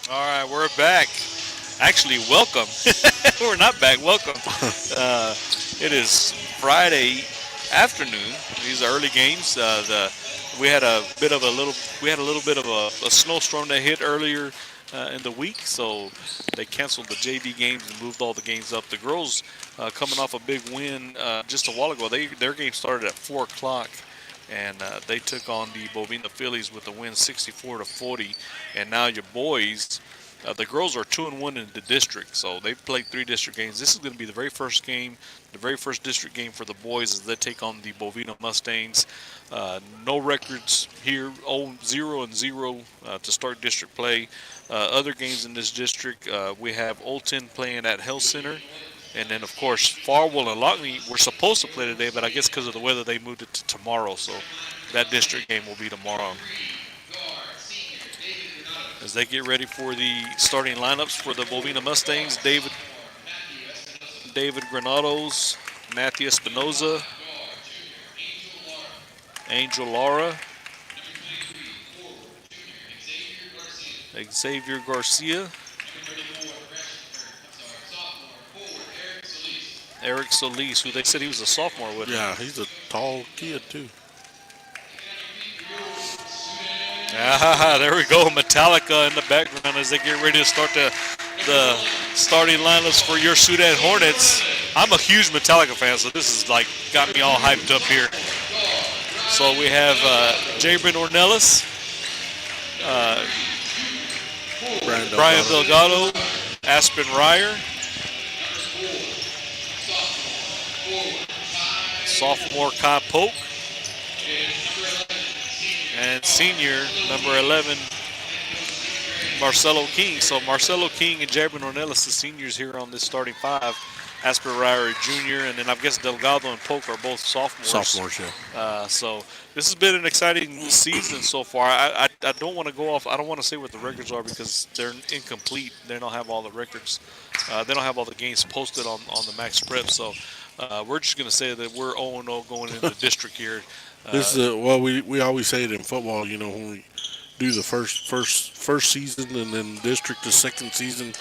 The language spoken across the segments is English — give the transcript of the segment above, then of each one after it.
All right, we're back. Actually, welcome. We're not back. Welcome. It is Friday afternoon. These are early games. We had a bit of a little. We had a little bit of a snowstorm that hit earlier in the week, so they canceled the JV games and moved all the games up. The girls coming off a big win just a while ago. Their game started at 4 o'clock. And they took on the Bovina Phillies with a win 64-40. And now your boys, the girls are 2-1 in the district, so they've played 3 district games. This is going to be the very first game, the very first district game for the boys as they take on the Bovina Mustangs. No records here, 0-0 to start district play. Other games in this district, we have Olton playing at Health Center. And then, of course, Farwell and Lockney were supposed to play today, but I guess because of the weather, they moved it to tomorrow. So that district game will be tomorrow. As they get ready for the starting lineups for the Bovina Mustangs, David Granados, Matthew Espinoza, Angel Lara, Xavier Garcia, Eric Solis, who they said he was a sophomore with. Yeah, he's a tall kid, too. Ah, there we go. Metallica in the background as they get ready to start the starting lineups for your Sudan Hornets. I'm a huge Metallica fan, so this is like got me all hyped up here. So we have Jabrin Ornelas, Brian Delgado, Aspen Ryer, sophomore Kai Polk, and senior number 11 Marcelo King. So Marcelo King and Jabrin Ornelas, the seniors here on this starting five. Asper Ryer, junior, and then I guess Delgado and Polk are both sophomores. Sophomores, yeah. So this has been an exciting season so far. I don't want to go off. I don't want to say what the records are because they're incomplete. They don't have all the records. They don't have all the games posted on the Max Prep. So we're just going to say that we're 0-0 going into the district here. This is well, we always say it in football. You know, when we do the first season and then district the second season,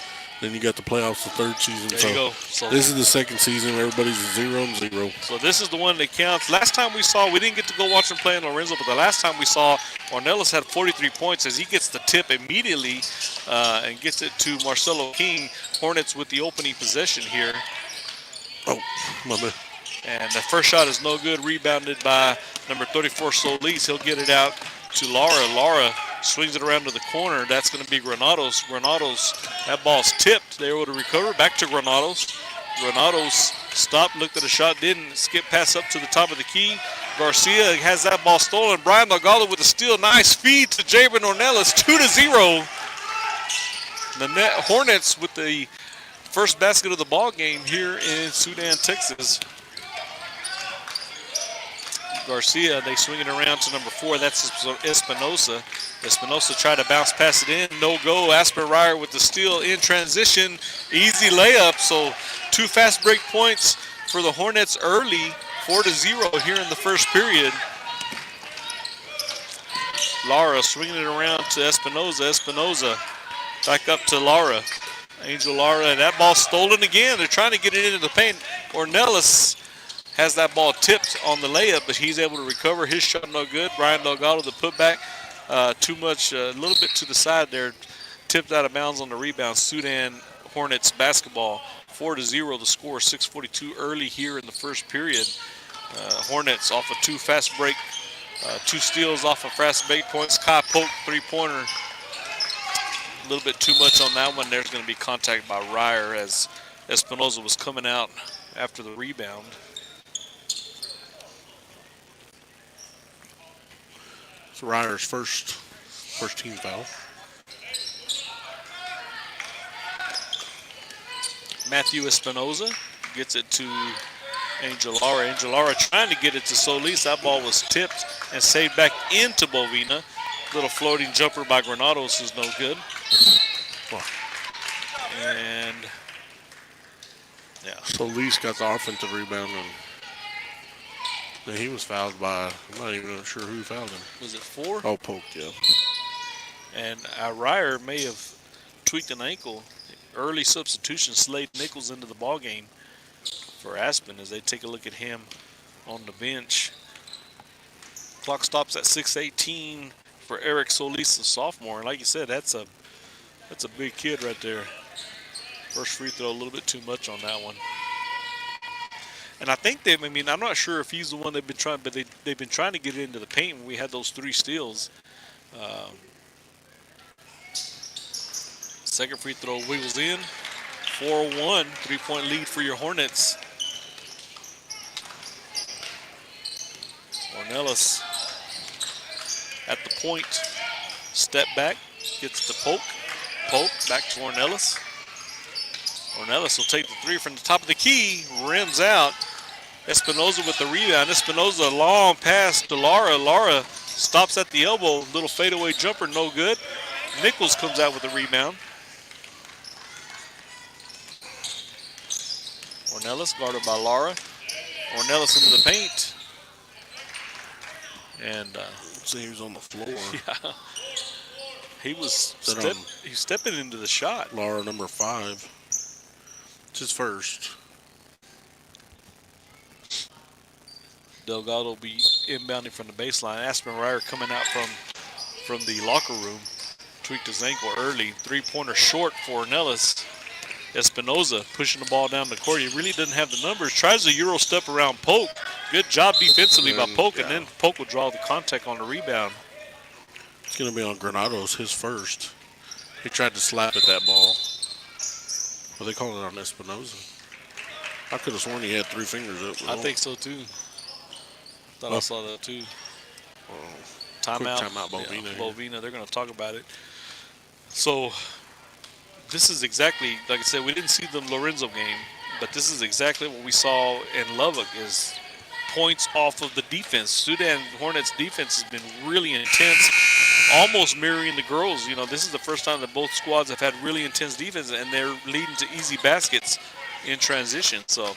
then you got the playoffs the third season. There you go. So this is the second season. Everybody's 0-0. So this is the one that counts. Last time we saw, we didn't get to go watch him play in Lorenzo, but the last time we saw, Ornelas had 43 points as he gets the tip immediately and gets it to Marcelo King. Hornets with the opening possession here. Oh, my man. And the first shot is no good, rebounded by number 34, Solis. He'll get it out to Lara. Lara swings it around to the corner. That's going to be Granados. Granados, that ball's tipped. They're able to recover. Back to Granados. Granados stopped, looked at the shot, didn't skip pass up to the top of the key. Garcia has that ball stolen. Brian Delgado with a steal. Nice feed to Jabrin Ornelas, 2-0. The Hornets with the first basket of the ball game here in Sudan, Texas. Garcia, they swing it around to number 4. That's Espinosa. Espinosa tried to bounce pass it in. No go. Asper Ryer with the steal in transition. Easy layup. So 2 fast break points for the Hornets early. 4-0 here in the first period. Lara swinging it around to Espinosa. Espinosa back up to Lara. Angel Lara. And that ball stolen again. They're trying to get it into the paint. Ornelas has that ball tipped on the layup, but he's able to recover. His shot no good. Brian Delgado, the putback, too much, a little bit to the side there. Tipped out of bounds on the rebound. Sudan Hornets basketball, 4-0 the score, 6:42 early here in the first period. Hornets off a 2 fast break, 2 steals off of fast break points. Kai Polk, 3-pointer. A little bit too much on that one. There's going to be contact by Ryer as Espinosa was coming out after the rebound. It's Ryer's first team foul. Matthew Espinosa gets it to Angel Lara. Angel Lara trying to get it to Solis. That ball was tipped and saved back into Bovina. Little floating jumper by Granados is no good. And yeah. Solis got the offensive rebound and he was fouled by, I'm not even sure who fouled him. Was it 4? Oh, Polk, yeah. And Ryer may have tweaked an ankle. Early substitution, Slade Nichols into the ball game for Aspen as they take a look at him on the bench. Clock stops at 6:18 for Eric Solis, the sophomore. And like you said, that's a big kid right there. First free throw, a little bit too much on that one. And I think I'm not sure if he's the one they've been trying, but they've been trying to get it into the paint when we had those 3 steals. Second free throw wiggles in. 4-1, 3-point lead for your Hornets. Ornelas at the point. Step back, gets the poke. Poke, back to Ornelas. Ornelas will take the 3 from the top of the key, rims out. Espinoza with the rebound. Espinoza, long pass to Lara. Lara stops at the elbow. Little fadeaway jumper, no good. Nichols comes out with the rebound. Ornelas guarded by Lara. Ornelas into the paint. And see, he was on the floor. yeah, he's stepping into the shot. Lara, number 5. It's his first. Delgado will be inbounding from the baseline. Aspen Ryer coming out from the locker room. Tweaked his ankle early. 3-pointer short for Ornelas. Espinoza pushing the ball down the court. He really doesn't have the numbers. Tries a Euro step around Polk. Good job defensively by Polk, and then Polk will draw the contact on the rebound. It's going to be on Granados, his first. He tried to slap at that ball. Well, they calling it on Espinoza. I could have sworn he had 3 fingers up. I think so, too. Thought I saw that, too. Timeout. Timeout, Bovina. Yeah, Bovina, they're going to talk about it. So, this is exactly, like I said, we didn't see the Lorenzo game, but this is exactly what we saw in Lubbock is points off of the defense. Sudan Hornets defense has been really intense, almost mirroring the girls. You know, this is the first time that both squads have had really intense defense, and they're leading to easy baskets in transition. So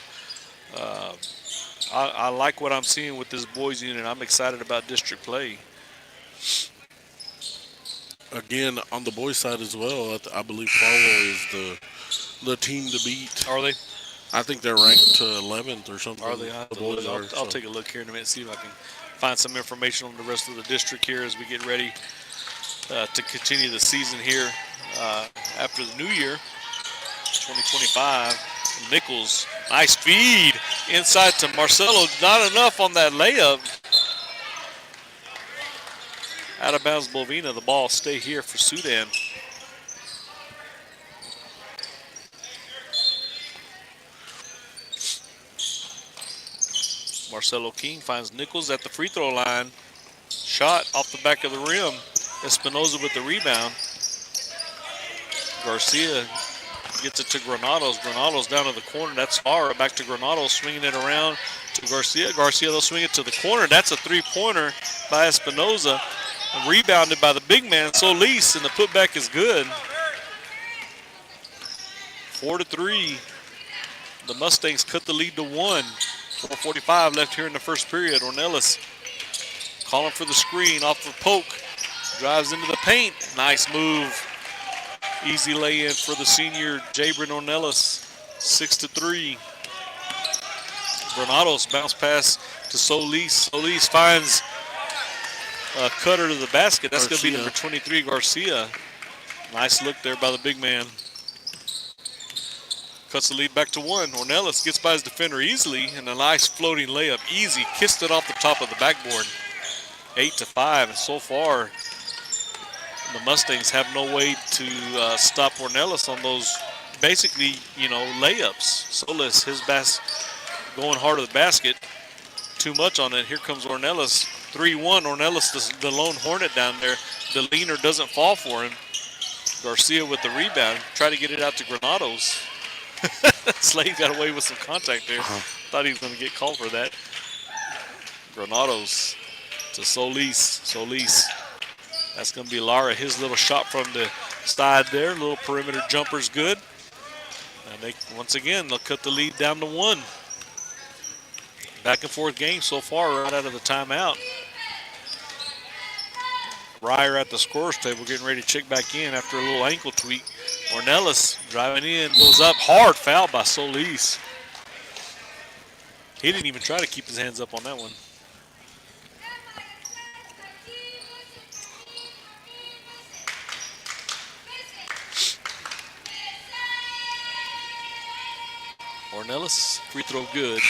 I like what I'm seeing with this boys unit. I'm excited about district play. Again, on the boys' side as well, I believe Farwell is the team to beat. Are they? I think they're ranked to 11th or something. Are they? I'll take a look here in a minute, see if I can find some information on the rest of the district here as we get ready to continue the season here after the new year, 2025. Nichols, nice feed inside to Marcelo. Not enough on that layup. Out of bounds, Bovina. The ball stay here for Sudan. Marcelo King finds Nichols at the free throw line. Shot off the back of the rim. Espinoza with the rebound. Garcia gets it to Granados. Granados down to the corner. That's far. Back to Granados, swinging it around to Garcia. Garcia, they'll swing it to the corner. That's a 3-pointer by Espinoza. Rebounded by the big man, Solis, and the putback is good. 4-3. The Mustangs cut the lead to 1. 4:45 left here in the first period. Ornelas calling for the screen off of Polk. Drives into the paint. Nice move. Easy lay-in for the senior Jabrin Ornelas. 6-3. Granados bounce pass to Solis. Solis finds a cutter to the basket. That's going to be number 23, Garcia. Nice look there by the big man. Cuts the lead back to 1. Ornelas gets by his defender easily, and a nice floating layup. Easy. Kissed it off the top of the backboard. 8-5. And so far, the Mustangs have no way to stop Ornelas on those basically, layups. Solis, his going hard to the basket. Too much on it. Here comes Ornelas. 3-1. Ornelas, the lone Hornet down there. The leaner doesn't fall for him. Garcia with the rebound. Try to get it out to Granados. Slade got away with some contact there. Thought he was going to get called for that. Granados to Solis. Solis. That's going to be Lara. His little shot from the side there. Little perimeter jumper's good. And once again, they'll cut the lead down to 1. Back and forth game so far right out of the timeout. Ryer at the scorer's table getting ready to check back in after a little ankle tweak. Ornelas driving in, goes up hard, foul by Solis. He didn't even try to keep his hands up on that one. Ornelas, free throw good.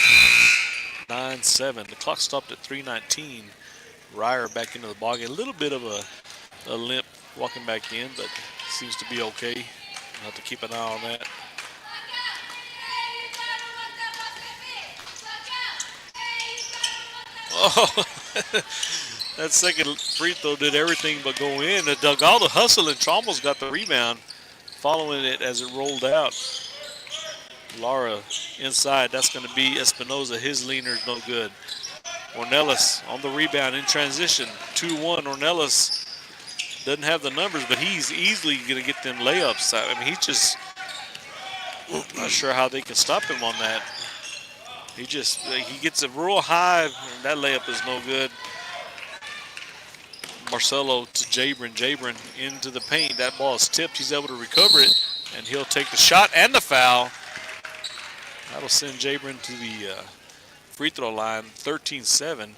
9-7. The clock stopped at 3:19. Ryer back into the ballgame. A little bit of a limp walking back in, but seems to be okay. I'll have to keep an eye on that. Oh, that second free throw did everything but go in. Delgado hustle and Chalmers got the rebound, following it as it rolled out. Lara inside. That's going to be Espinoza. His leaner is no good. Ornelas on the rebound in transition. 2-1. Ornelas doesn't have the numbers, but he's easily going to get them layups. I mean, he's just not sure how they can stop him on that. He gets it real high, and that layup is no good. Marcelo to Jabrin. Jabrin into the paint. That ball is tipped. He's able to recover it, and he'll take the shot and the foul. That'll send Jabrin to the free throw line, 13-7.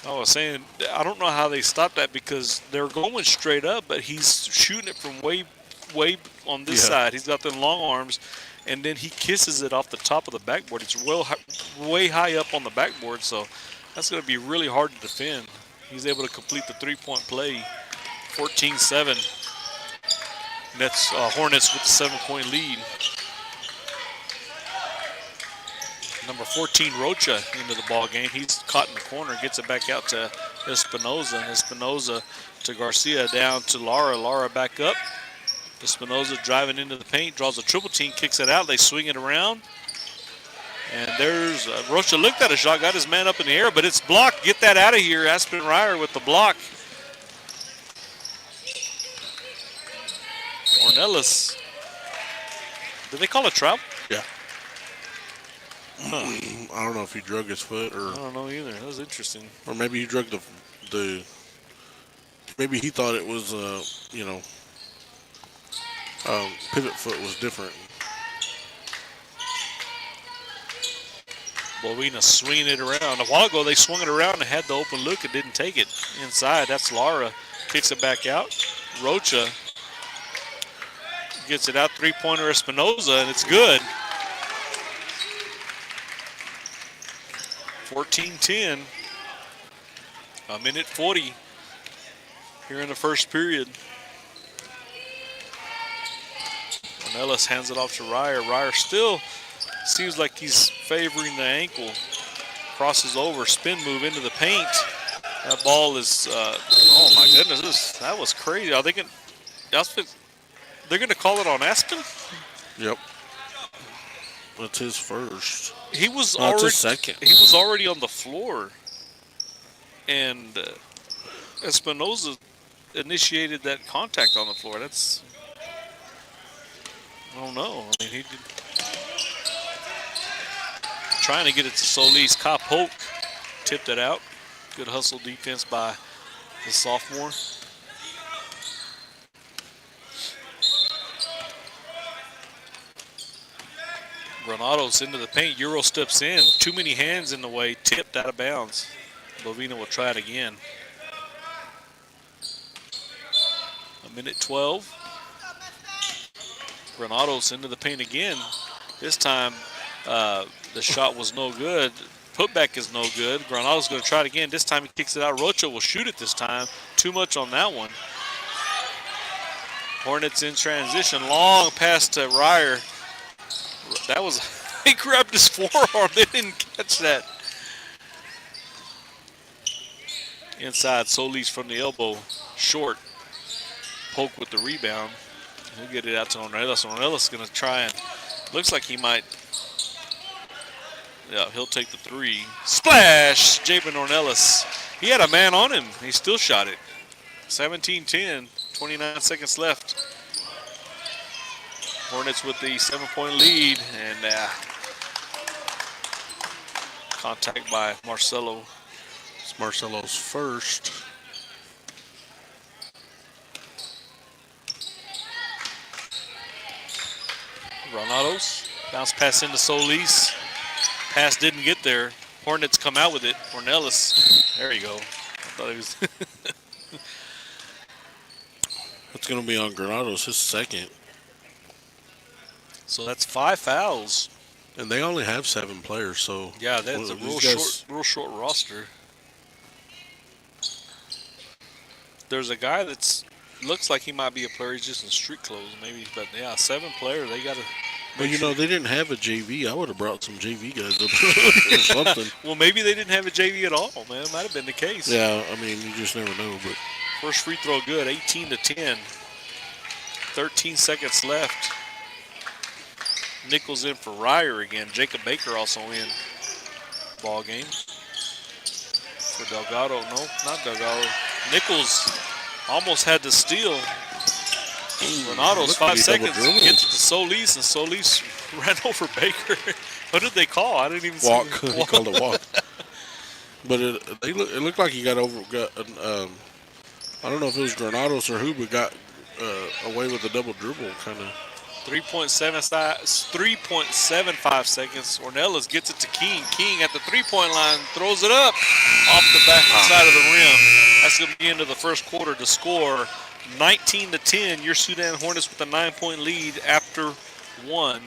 I was saying, I don't know how they stopped that because they're going straight up, but he's shooting it from way on this side. He's got the long arms, and then he kisses it off the top of the backboard. It's way high up on the backboard, so that's going to be really hard to defend. He's able to complete the three-point play, 14-7. That's Hornets with the 7-point lead. Number 14, Rocha, into the ball game. He's caught in the corner, gets it back out to Espinoza. Espinoza to Garcia, down to Lara. Lara back up. Espinoza driving into the paint, draws a triple team, kicks it out. They swing it around. And there's Rocha looked at a shot, got his man up in the air, but it's blocked. Get that out of here. Aspen Ryer with the block. Ornelas. Did they call a travel? Yeah. I don't know if he drug his foot or. I don't know either. That was interesting. Or maybe he drug the. Maybe he thought it was pivot foot was different. Bovina swinging it around. A while ago they swung it around and had the open look and didn't take it inside. That's Lara. Kicks it back out. Rocha gets it out. Three-pointer Espinoza, and it's good. 14-10. A minute 40 here in the first period. Ornelas hands it off to Ryer. Ryer still seems like he's favoring the ankle. Crosses over, spin move into the paint. That ball is, oh my goodness, that was crazy. Are they going they're going to call it on Aspen? Yep. That's his first. He was already his second. He was already on the floor, and Espinoza initiated that contact on the floor. That's, I don't know. I mean, he did, trying to get it to Solis. Kyle Polk tipped it out. Good hustle defense by the sophomore. Granados into the paint. Euro steps in. Too many hands in the way. Tipped out of bounds. Bovina will try it again. A minute 12. Granados into the paint again. This time the shot was no good. Putback is no good. Granados going to try it again. This time he kicks it out. Rocha will shoot it this time. Too much on that one. Hornets in transition. Long pass to Ryer. That was, he grabbed his forearm. They didn't catch that. Inside, Solis from the elbow. Short. Polk with the rebound. He'll get it out to Ornelas. Ornelas is going to try and, looks like he might, yeah, he'll take the three. Splash! Jabin Ornelas. He had a man on him. He still shot it. 17-10, 29 seconds left. Hornets with the 7-point lead, and contact by Marcelo. It's Marcelo's first. Granados. Bounce pass into Solis. Pass didn't get there. Hornets come out with it. Ornelas. There you go. I thought he was. That's going to be on Granados, his second. So that's 5 fouls. And they only have 7 players, so Yeah, that's a real short roster. There's a guy that's looks like he might be a player. He's just in street clothes, maybe. But yeah, 7 players. They got to. But you know, they didn't have a JV. I would have brought some JV guys up or something. Well, maybe they didn't have a JV at all, man. It might have been the case. Yeah, I mean, you just never know. But first free throw good, 18-10. 13 seconds left. Nichols in for Ryer again. Jacob Baker also in ball game. For Delgado, no, not Delgado. Nichols almost had to steal. Granados, 5 seconds, gets it to Solis, and Solis ran over Baker. What did they call? I didn't even walk. see He called it walk. But it looked like he got over. I don't know if it was Granados or who, but got away with a double dribble, kind of. 3.75 seconds. Ornelas gets it to King. King at the three-point line throws it up off the back side of the rim. That's going to be the end of the first quarter. To score 19-10. Your Sudan Hornets with a 9-point lead after 1.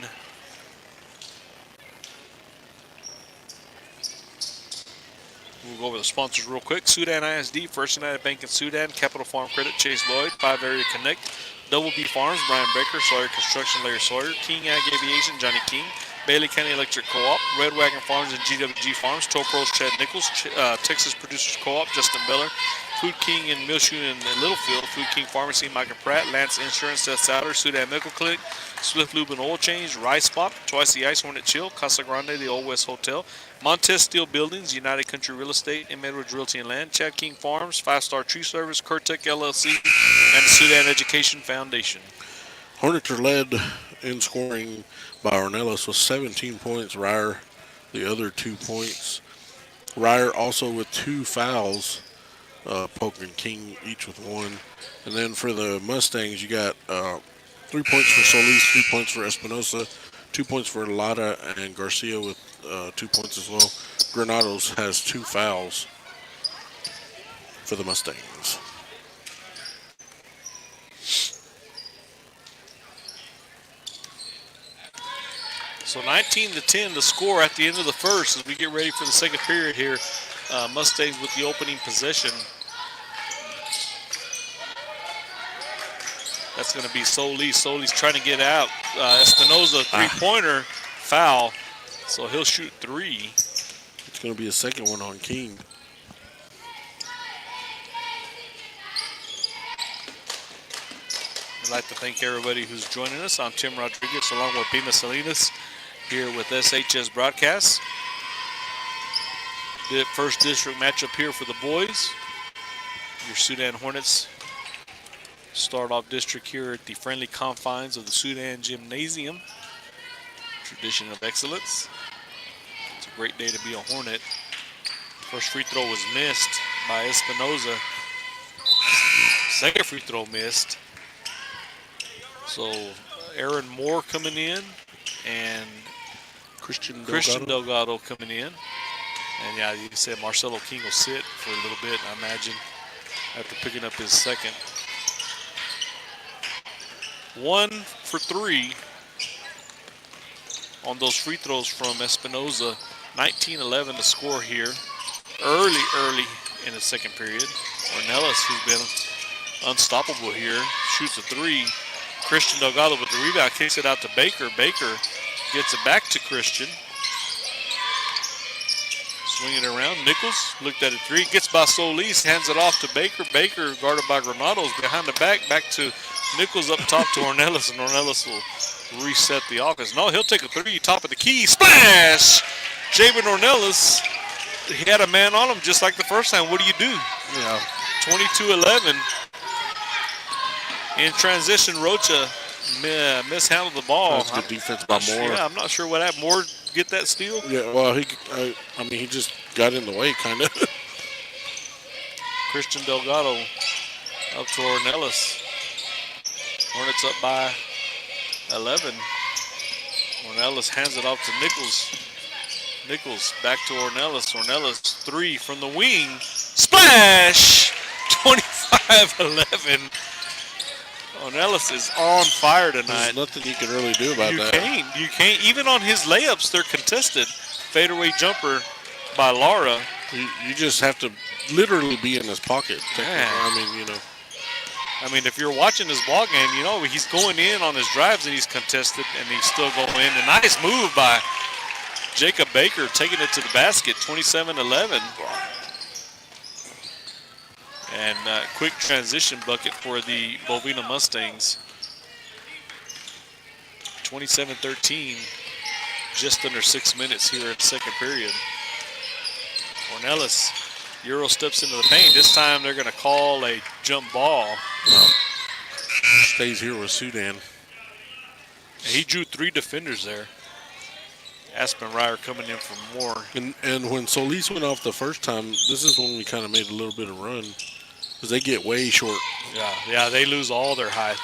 We'll go over the sponsors real quick. Sudan ISD, First United Bank in Sudan, Capital Farm Credit, Chase Lloyd, 5 Area Connect, Double B Farms, Brian Baker, Sawyer Construction, Larry Sawyer, King Ag Aviation, Johnny King, Bailey County Electric Co-op, Red Wagon Farms and GWG Farms, Toll Pros, Chad Nichols, Texas Producers Co-op, Justin Beller, Food King in Millshoe and Littlefield, Food King Pharmacy, Micah Pratt, Lance Insurance, Seth Souter, Sudan Medical Clinic, Swift Lube and Oil Change, Rice Spot, Twice the Ice, Hornet Chill, Casa Grande, the Old West Hotel, Montez Steel Buildings, United Country Real Estate, M. Edwards Realty and Land, Chad King Farms, 5 Star Tree Service, Curtec LLC, and the Sudan Education Foundation. Hornets are led in scoring by Ornelas with 17 points. Ryer, the other 2 points. Ryer also with 2 fouls. Polk and King each with 1. And then for the Mustangs, you got 3 points for Solis, 3 points for Espinosa, 2 points for Lada and Garcia with 2 points as well. Granados has 2 fouls for the Mustangs. So 19-10 to score at the end of the first as we get ready for the second period here. Mustangs with the opening possession. That's going to be Solis. Solis trying to get out. Espinosa, three-pointer, foul. So he'll shoot 3. It's going to be a second one on King. I'd like to thank everybody who's joining us. I'm Tim Rodriguez along with Bima Salinas here with SHS Broadcast. The first district matchup here for the boys. Your Sudan Hornets start off district here at the friendly confines of the Sudan Gymnasium. Tradition of excellence. It's a great day to be a Hornet. First free throw was missed by Espinosa. Second free throw missed. So Aaron Moore coming in and Christian Delgado coming in. And yeah, you said Marcelo King will sit for a little bit, I imagine, after picking up his second. 1 for 3 on those free throws from Espinosa. 19-11 to score here. Early in the second period. Ornelas, who's been unstoppable here, shoots a 3. Christian Delgado with the rebound, kicks it out to Baker. Baker gets it back to Christian. Swing it around. Nichols looked at a 3. Gets by Solis, hands it off to Baker. Baker guarded by Granados behind the back to Nichols up top to Ornelas, and Ornelas will reset the offense. No, he'll take a 3, top of the key. Splash! Jabin Ornelas, he had a man on him just like the first time. What do you do? Yeah. 22-11. In transition, Rocha mishandled the ball. That's good defense by Moore. Yeah, I'm not sure what happened. Moore get that steal? Yeah, well, he just got in the way, kind of. Christian Delgado up to Ornelas. Hornets up by 11. Ornelas hands it off to Nichols. Nichols back to Ornelas. Ornelas 3 from the wing. Splash! 25-11. Ornelas is on fire tonight. There's nothing you can really do about that. You can't. Even on his layups, they're contested. Fadeaway jumper by Lara. You just have to literally be in his pocket. I mean, if you're watching this ball game, you know he's going in on his drives and he's contested and he's still going in. A nice move by Jacob Baker, taking it to the basket, 27-11. And quick transition bucket for the Bovina Mustangs. 27-13, just under 6 minutes here in the second period. Ornelas, Euro steps into the paint. This time they're going to call a jump ball. Stays here with Sudan. He drew 3 defenders there. Aspen Ryer coming in for more. And when Solis went off the first time, this is when we kind of made a little bit of run. Because they get way short. Yeah, they lose all their height.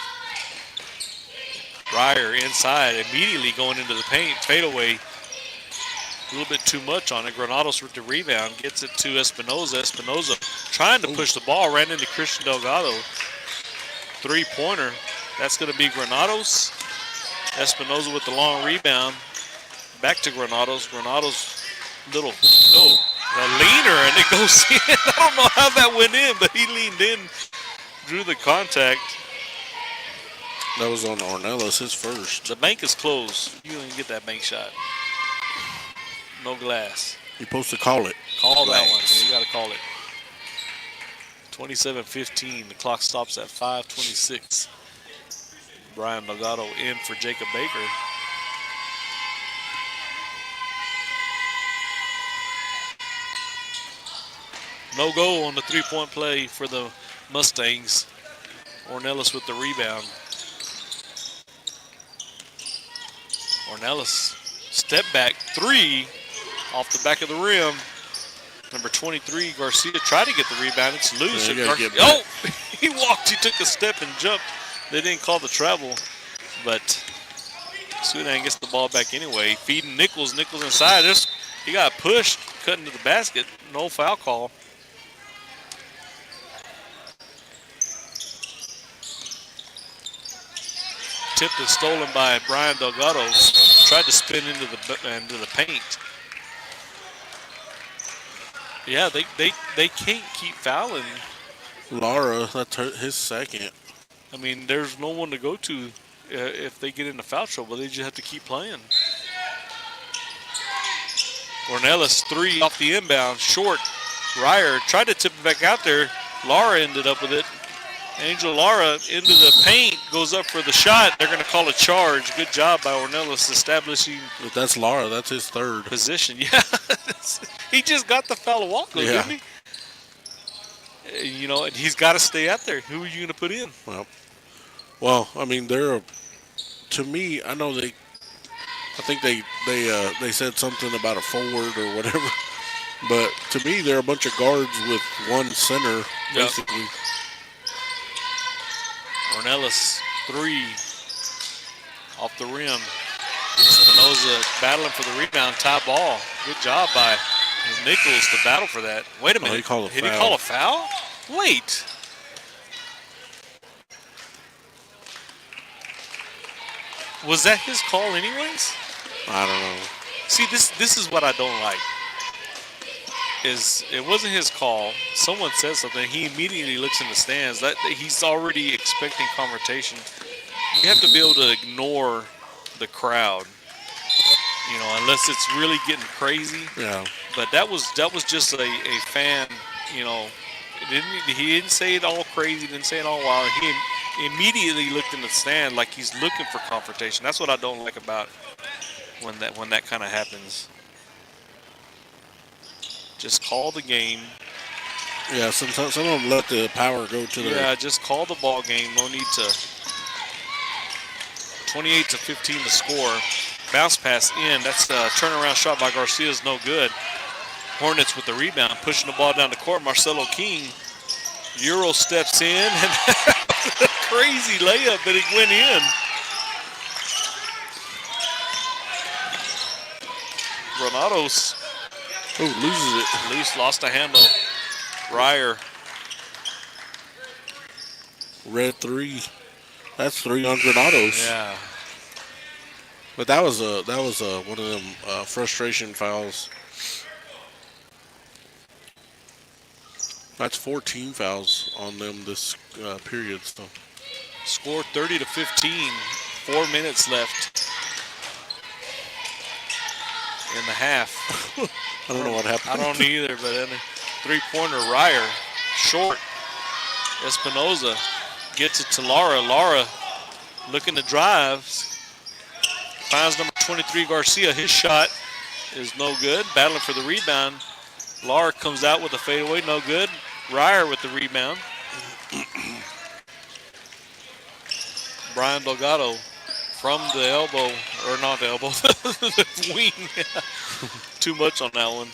Ryer inside, immediately going into the paint. Fadeaway, a little bit too much on it. Granados with the rebound, gets it to Espinoza. Espinoza trying to push the ball, ran into Christian Delgado. Three-pointer, that's going to be Granados. Espinoza with the long rebound. Back to Granados. Granados, a leaner, and it goes in. I don't know how that went in, but he leaned in, drew the contact. That was on Ornelas, his first. The bank is closed. You didn't get that bank shot. No glass. You're supposed to call it. Call that one. You got to call it. 27-15. The clock stops at 5:26. Brian Delgado in for Jacob Baker. No go on the three-point play for the Mustangs. Ornelas with the rebound. Ornelas, step back 3 off the back of the rim. Number 23, Garcia tried to get the rebound. It's loose. He walked. He took a step and jumped. They didn't call the travel, but Sudan gets the ball back anyway. Feeding Nichols. Nichols inside. He got pushed, cut into the basket. No foul call. Tipped and stolen by Brian Delgado. Tried to spin into the paint. Yeah, they can't keep fouling. Lara, that's his second. I mean, there's no one to go to if they get into foul trouble. They just have to keep playing. Ornelas 3 off the inbound, short. Ryer tried to tip it back out there. Lara ended up with it. Angel Lara into the paint, goes up for the shot. They're going to call a charge. Good job by Ornelas establishing. But that's Lara. That's his third Position. Yeah. He just got the foul a walk, didn't he? You know, and he's got to stay out there. Who are you going to put in? Well, I mean, to me, I know I think they said something about a forward or whatever. But to me, they're a bunch of guards with one center, basically. Yep. Ornelas 3 off the rim. Espinoza battling for the rebound, tie ball. Good job by Nichols to battle for that. Wait a minute. Did he call a foul? Wait. Was that his call anyways? I don't know. See, this is what I don't like. It wasn't his call. Someone says something. He immediately looks in the stands. He's already expecting confrontation. You have to be able to ignore the crowd, you know, unless it's really getting crazy. Yeah. But that was just a fan, you know. He didn't say it all crazy. Didn't say it all wild. He immediately looked in the stand like he's looking for confrontation. That's what I don't like about when that kind of happens. Just call the game. Yeah, some of them let the power go to their... Yeah, just call the ball game. No need to... 28-15 to score. Bounce pass in. That's a turnaround shot by Garcia is no good. Hornets with the rebound, pushing the ball down the court. Marcelo King. Euro steps in, and crazy layup, but it went in. Granados loses it. loose, lost the handle. Ryer. Red 3. That's 3 on Granados. Yeah. But that was one of them frustration fouls. That's 14 fouls on them this period. So Score 30-15. 4 minutes left in the half. I don't know what happened. I don't either, but then three-pointer, Ryer, short. Espinoza gets it to Lara. Lara looking to drive. Finds number 23, Garcia. His shot is no good. Battling for the rebound. Lara comes out with a fadeaway, no good. Ryer with the rebound. Brian Delgado from the elbow, or not the elbow, the wing. Too much on that one.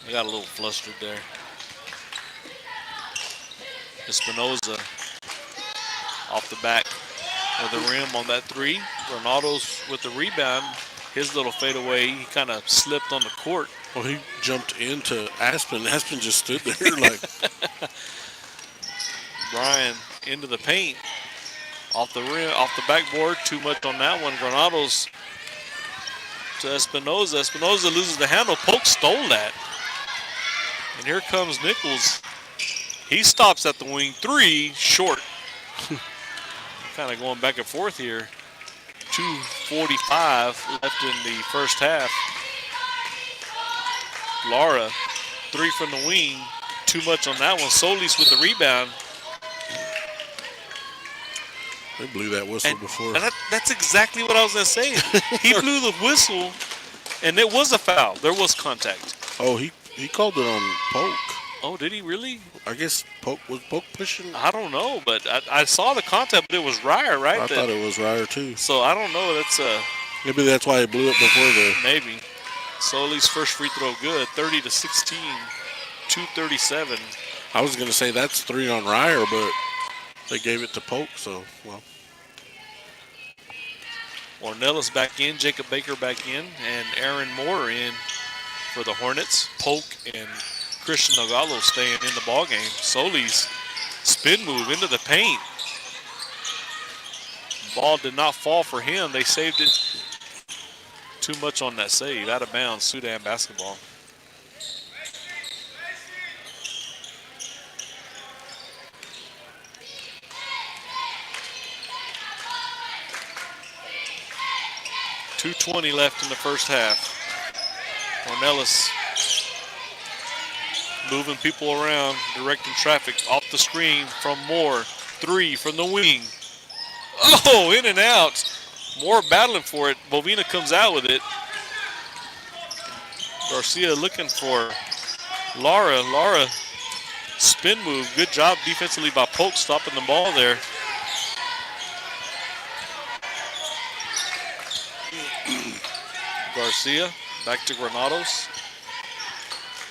I got a little flustered there. Espinoza off the back of the rim on that three. Granados with the rebound. His little fadeaway, he kind of slipped on the court. Well, he jumped into Aspen. Aspen just stood there like. Brian into the paint. Off the rim, off the backboard. Too much on that one. Granados to Espinoza. Espinoza loses the handle. Polk stole that. And here comes Nichols. He stops at the wing. Three, short. Kind of going back and forth here. 2:45 left in the first half. Lara, three from the wing. Too much on that one. Solis with the rebound. They blew that whistle before. And that's exactly what I was going to say. He blew the whistle, and it was a foul. There was contact. Oh, he called it on Polk. Oh, did he really? I guess Polk pushing? I don't know, but I saw the contact, but it was Ryer, right? I thought it was Ryer, too. So I don't know. That's maybe that's why he blew it before the... Maybe. Solis' first free throw good, 30-16, 2:37. I was going to say that's 3 on Ryer, but they gave it to Polk, so, well. Ornelas back in, Jacob Baker back in, and Aaron Moore in for the Hornets. Polk and Christian Nogalo staying in the ballgame. Solis spin move into the paint. Ball did not fall for him. They saved it. Too much on that save. Out of bounds, Sudan basketball. .220 left in the first half. Ornelas moving people around, directing traffic off the screen from Moore. Three from the wing. Oh, in and out. Moore battling for it. Bovina comes out with it. Garcia looking for Lara. Lara, spin move. Good job defensively by Polk stopping the ball there. Garcia back to Granados.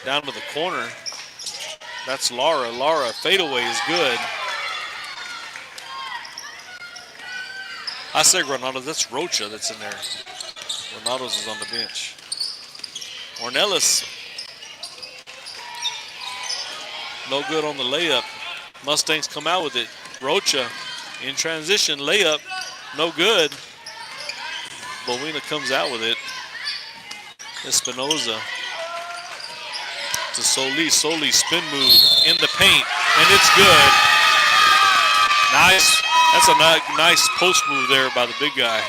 Down to the corner. That's Lara. Lara, fadeaway is good. I say Granados, that's Rocha that's in there. Granados is on the bench. Ornelas, no good on the layup. Mustangs come out with it. Rocha in transition, layup, no good. Bovina comes out with it. Espinoza to Solis. Solis spin move in the paint, and it's good. Nice. That's a nice post move there by the big guy.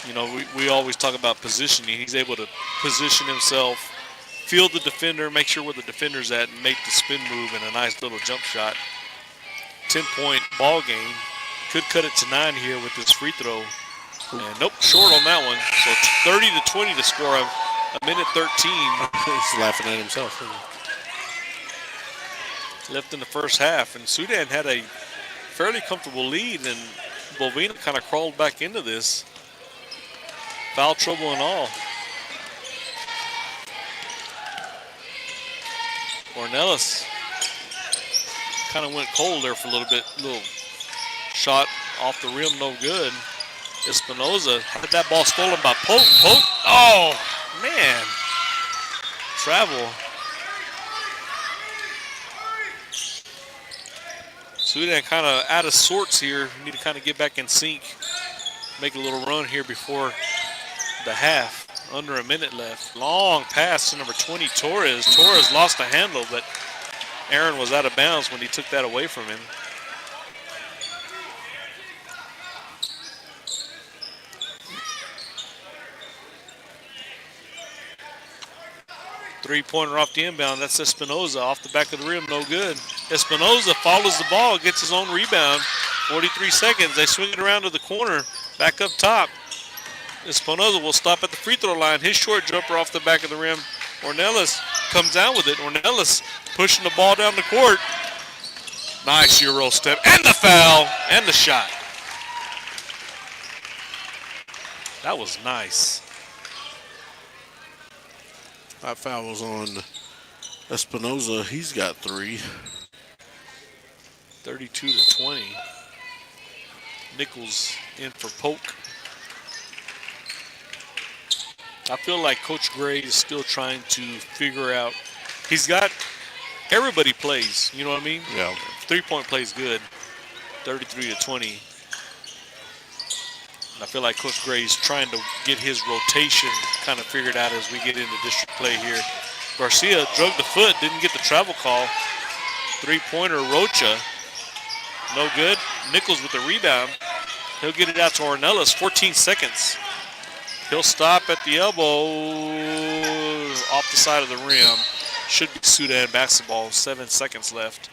You know, we always talk about positioning. He's able to position himself, field the defender, make sure where the defender's at, and make the spin move and a nice little jump shot. 10-point ball game. Could cut it to 9 here with this free throw. And nope, short on that one. So 30-20 to score a minute 13. He's laughing at himself. Left in the first half, and Sudan had a fairly comfortable lead, and Bovina kind of crawled back into this. Foul trouble and all. Ornelas kind of went cold there for a little bit. Little shot off the rim, no good. Espinoza had that ball stolen by Pope. Pope. Oh, man. Travel. Sudan kind of out of sorts here. We need to kind of get back in sync. Make a little run here before the half. Under a minute left. Long pass to number 20, Torres. Torres lost the handle, but Aaron was out of bounds when he took that away from him. Three-pointer off the inbound. That's Espinoza off the back of the rim. No good. Espinoza follows the ball, gets his own rebound. 43 seconds. They swing it around to the corner. Back up top. Espinoza will stop at the free throw line. His short jumper off the back of the rim. Ornelas comes down with it. Ornelas pushing the ball down the court. Nice Euro step. And the foul. And the shot. That was nice. That foul was on Espinoza. He's got 3. 32-20. Nichols in for Polk. I feel like Coach Gray is still trying to figure out. He's got everybody plays. You know what I mean? Yeah. 3-point plays good. 33-20. I feel like Coach Gray is trying to get his rotation kind of figured out as we get into district play here. Garcia drug the foot, didn't get the travel call. 3-pointer, Rocha. No good. Nichols with the rebound. He'll get it out to Ornelas. 14 seconds. He'll stop at the elbow off the side of the rim. Should be Sudan basketball. 7 seconds left.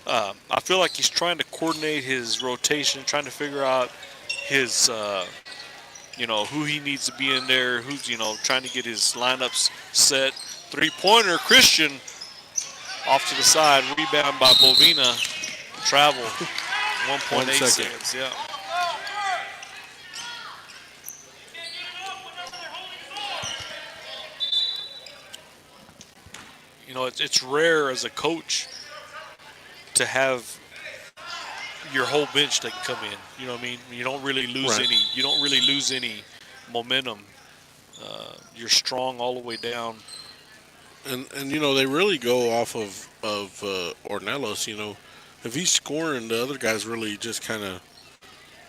I feel like he's trying to coordinate his rotation, trying to figure out his, who he needs to be in there, who's, trying to get his lineups set. 3-pointer, Christian off to the side. Rebound by Bovina. Travel. 1.8 seconds. Yeah. It's rare as a coach to have your whole bench that can come in. You know what I mean? You don't really lose any. You don't really lose any momentum. You're strong all the way down. And they really go off of Ornelas. If he's scoring, the other guys really just kind of,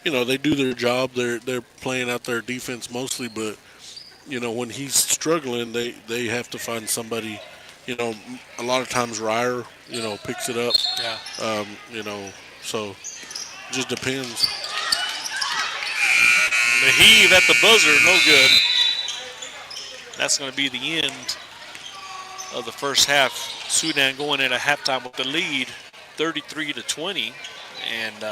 they do their job. They're playing out their defense mostly, but when he's struggling, they have to find somebody. A lot of times Ryer, picks it up. Yeah. So it just depends. The heave at the buzzer, no good. That's going to be the end of the first half. Sudan going in at halftime with the lead, 33-20. And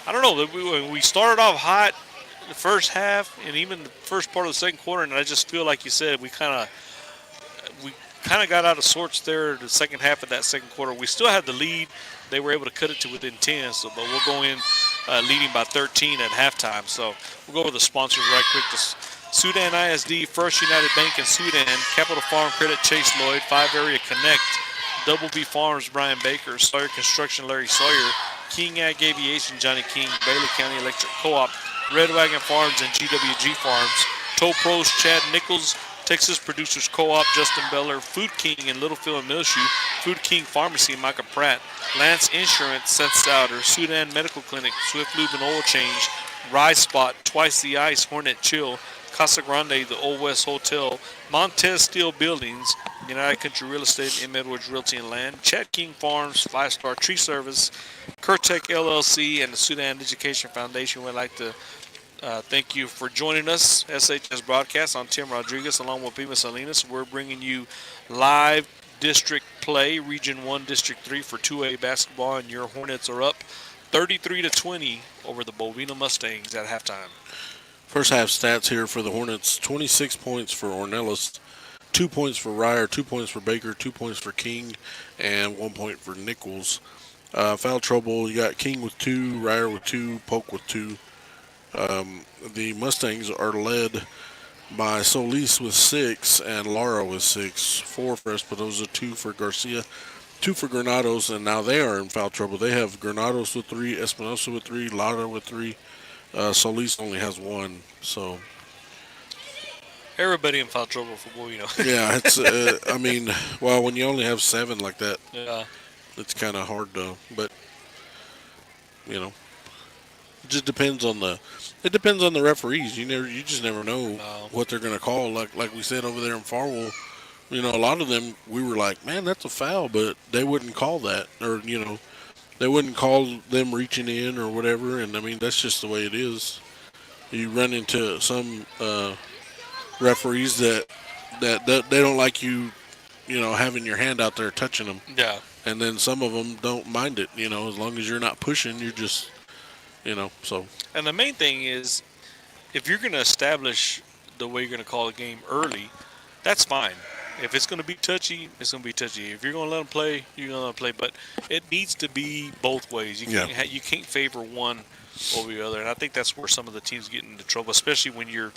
I don't know, we started off hot the first half and even the first part of the second quarter, and I just feel like you said we kind of got out of sorts there the second half of that second quarter. We still had the lead. They were able to cut it to within 10, but we'll go in leading by 13 at halftime. So we'll go over the sponsors right quick. The Sudan ISD, First United Bank in Sudan, Capital Farm Credit, Chase Lloyd, 5 Area Connect, Double B Farms, Brian Baker, Sawyer Construction, Larry Sawyer, King Ag Aviation, Johnny King, Bailey County Electric Co-op, Red Wagon Farms, and GWG Farms, Tow Pros, Chad Nichols, Texas Producers Co-op, Justin Beller, Food King in Littlefield and Millshoe, Food King Pharmacy, Micah Pratt, Lance Insurance, Seth Stouter, Sudan Medical Clinic, Swift Lube and Oil Change, Rise Spot, Twice the Ice, Hornet Chill, Casa Grande, the Old West Hotel, Montez Steel Buildings, United Country Real Estate, M. Edwards Realty and Land, Chat King Farms, 5 Star Tree Service, Curtec LLC, and the Sudan Education Foundation. We'd like to thank you for joining us. SHS Broadcast. I'm Tim Rodriguez along with Pima Salinas. We're bringing you live district play, Region 1, District 3 for 2A basketball, and your Hornets are up 33-20 over the Bovina Mustangs at halftime. First half stats here for the Hornets: 26 points for Ornelas, 2 points for Ryer, 2 points for Baker, 2 points for King, and 1 point for Nichols. Foul trouble, you got King with 2, Ryer with 2, Polk with 2. The Mustangs are led by Solis with 6 and Lara with 6. 4 for Espinoza, 2 for Garcia, 2 for Granados, and now they are in foul trouble. They have Granados with 3, Espinoza with 3, Lara with 3, Solis only has one. So Everybody in foul trouble for Bovina. yeah, it's. I mean, well, when you only have seven like that, Yeah. it's kind of hard to. But you know, it just depends on the. It depends on the referees. You just never know No. what they're gonna call. Like we said over there in Farwell, a lot of them we were like, man, that's a foul, but they wouldn't call that, or they wouldn't call them reaching in or whatever. And I mean, that's just the way it is. You run into some referees that they don't like you, having your hand out there touching them, Yeah. and then some of them don't mind it. As long as you're not pushing, you're just, so And the main thing is, if you're going to establish the way you're going to call a game early, that's fine. If it's going to be touchy, it's going to be touchy. If you're going to let them play, you're going to let them play. But it needs to be both ways. You yeah, can't you can't favor one over the other. And I think that's where some of the teams get into trouble, especially when you're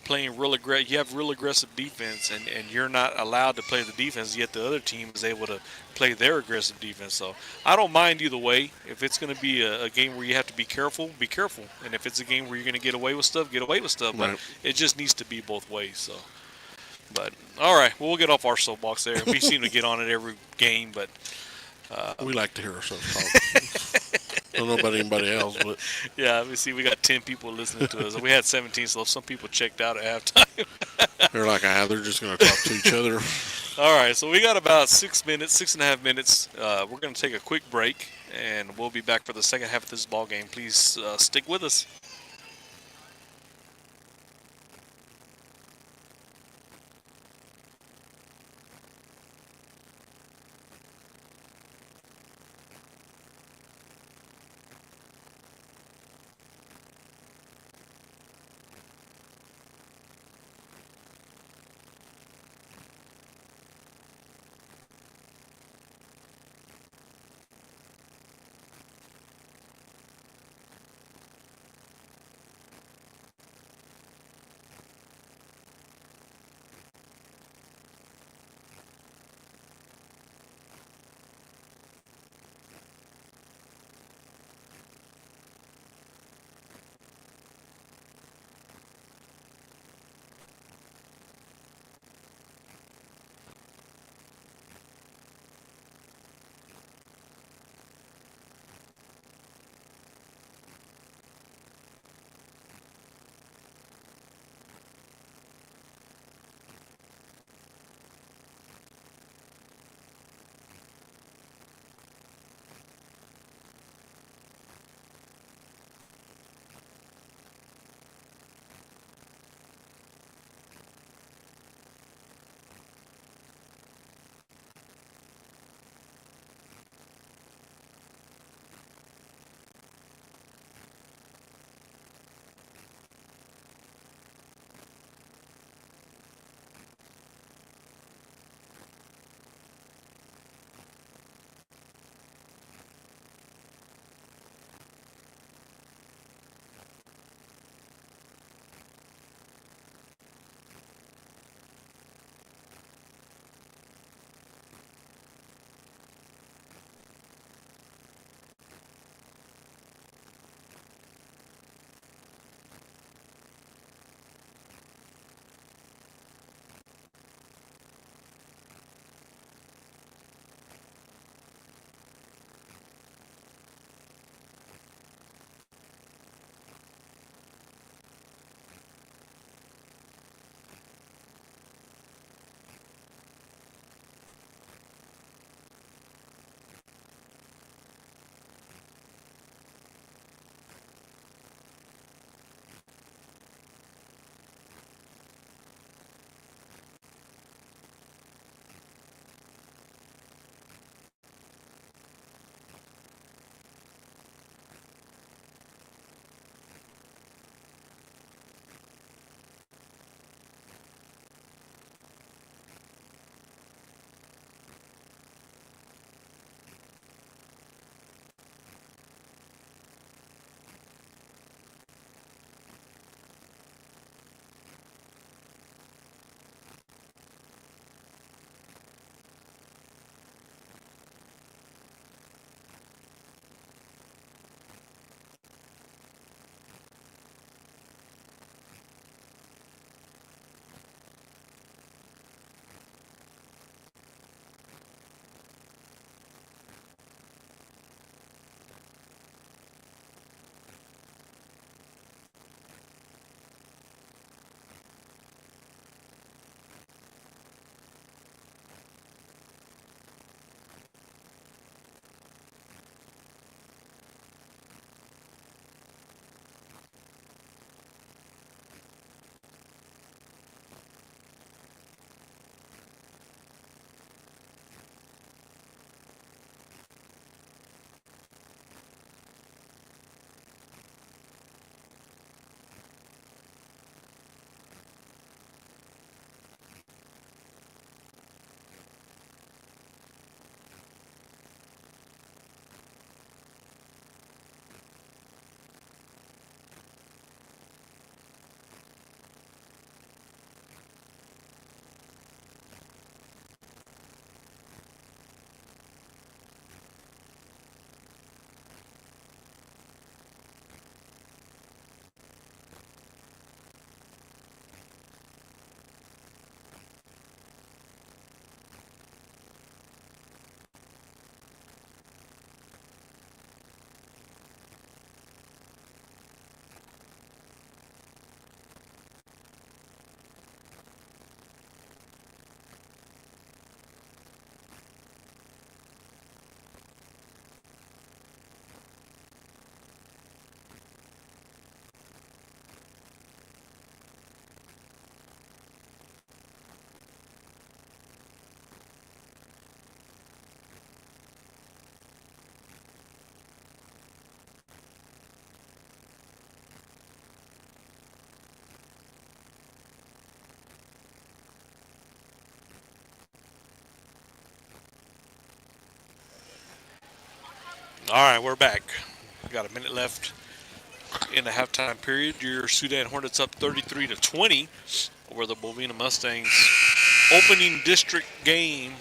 playing real aggressive. You have real aggressive defense, and you're not allowed to play the defense. Yet the other team is able to play their aggressive defense. So I don't mind either way. If it's going to be a game where you have to be careful, be careful. And if it's a game where you're going to get away with stuff, get away with stuff. But right. it just needs to be both ways. So. But all right, well, we'll get off our soapbox there. We seem to get on it every game, but We like to hear ourselves talk. I don't know about anybody else, but yeah, let me see. We got 10 people listening to us. We had 17, so some people checked out at halftime. they're like, they're just going to talk to each other. All right, so we got about 6 minutes, 6.5 minutes. We're going to take a quick break, and we'll be back for the second half of this ball game. Please stick with us. All right, we're back. We got a minute left in the halftime period. Your Sudan Hornets up 33-20 over the Bovina Mustangs. Opening district game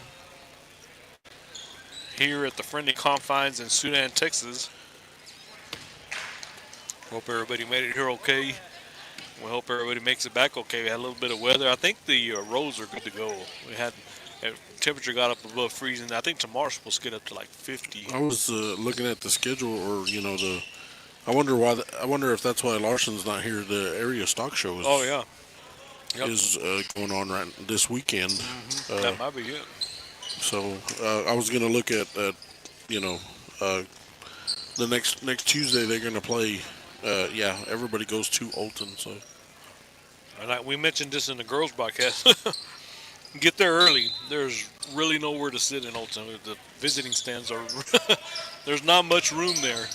here at the friendly confines in Sudan, Texas. Hope everybody made it here okay. We hope everybody makes it back okay. We had a little bit of weather. I think the roads are good to go. We had temperature got up above freezing. I think tomorrow's supposed to get up to like 50. I was looking at the schedule, or the. I wonder why. I wonder if that's why Larson's not here. The area stock show is, Oh yeah, yep. is going on right this weekend. That might be it. So I was gonna look at the next Tuesday they're gonna play. Everybody goes to Olton. So And we mentioned this in the girls' broadcast. Get there early. There's really nowhere to sit in Olton. The visiting stands are there's not much room there.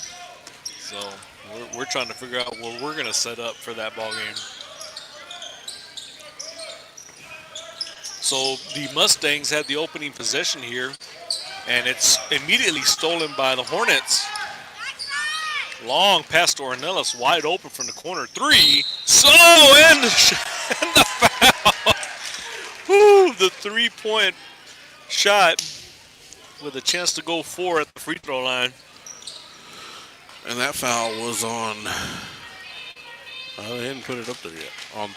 So we're trying to figure out where we're going to set up for that ball game. So the Mustangs had the opening possession here, and it's immediately stolen by the Hornets. Long pass to Ornelas, wide open from the corner. Three. So, and the foul. Woo, the three-point shot with a chance to go four at the free throw line. and that foul was on. They hadn't put it up there yet on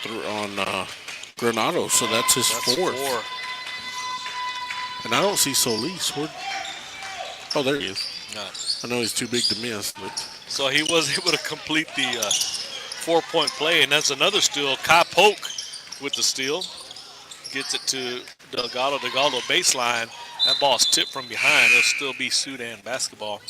Granado, so that's his fourth. And I don't see Solis. Oh, there he is. I know he's too big to miss, but So he was able to complete the 4-point play, and that's another steal. Kai Polk with the steal. Gets it to Delgado. Delgado baseline. That ball's tipped from behind. It'll still be Sudan basketball.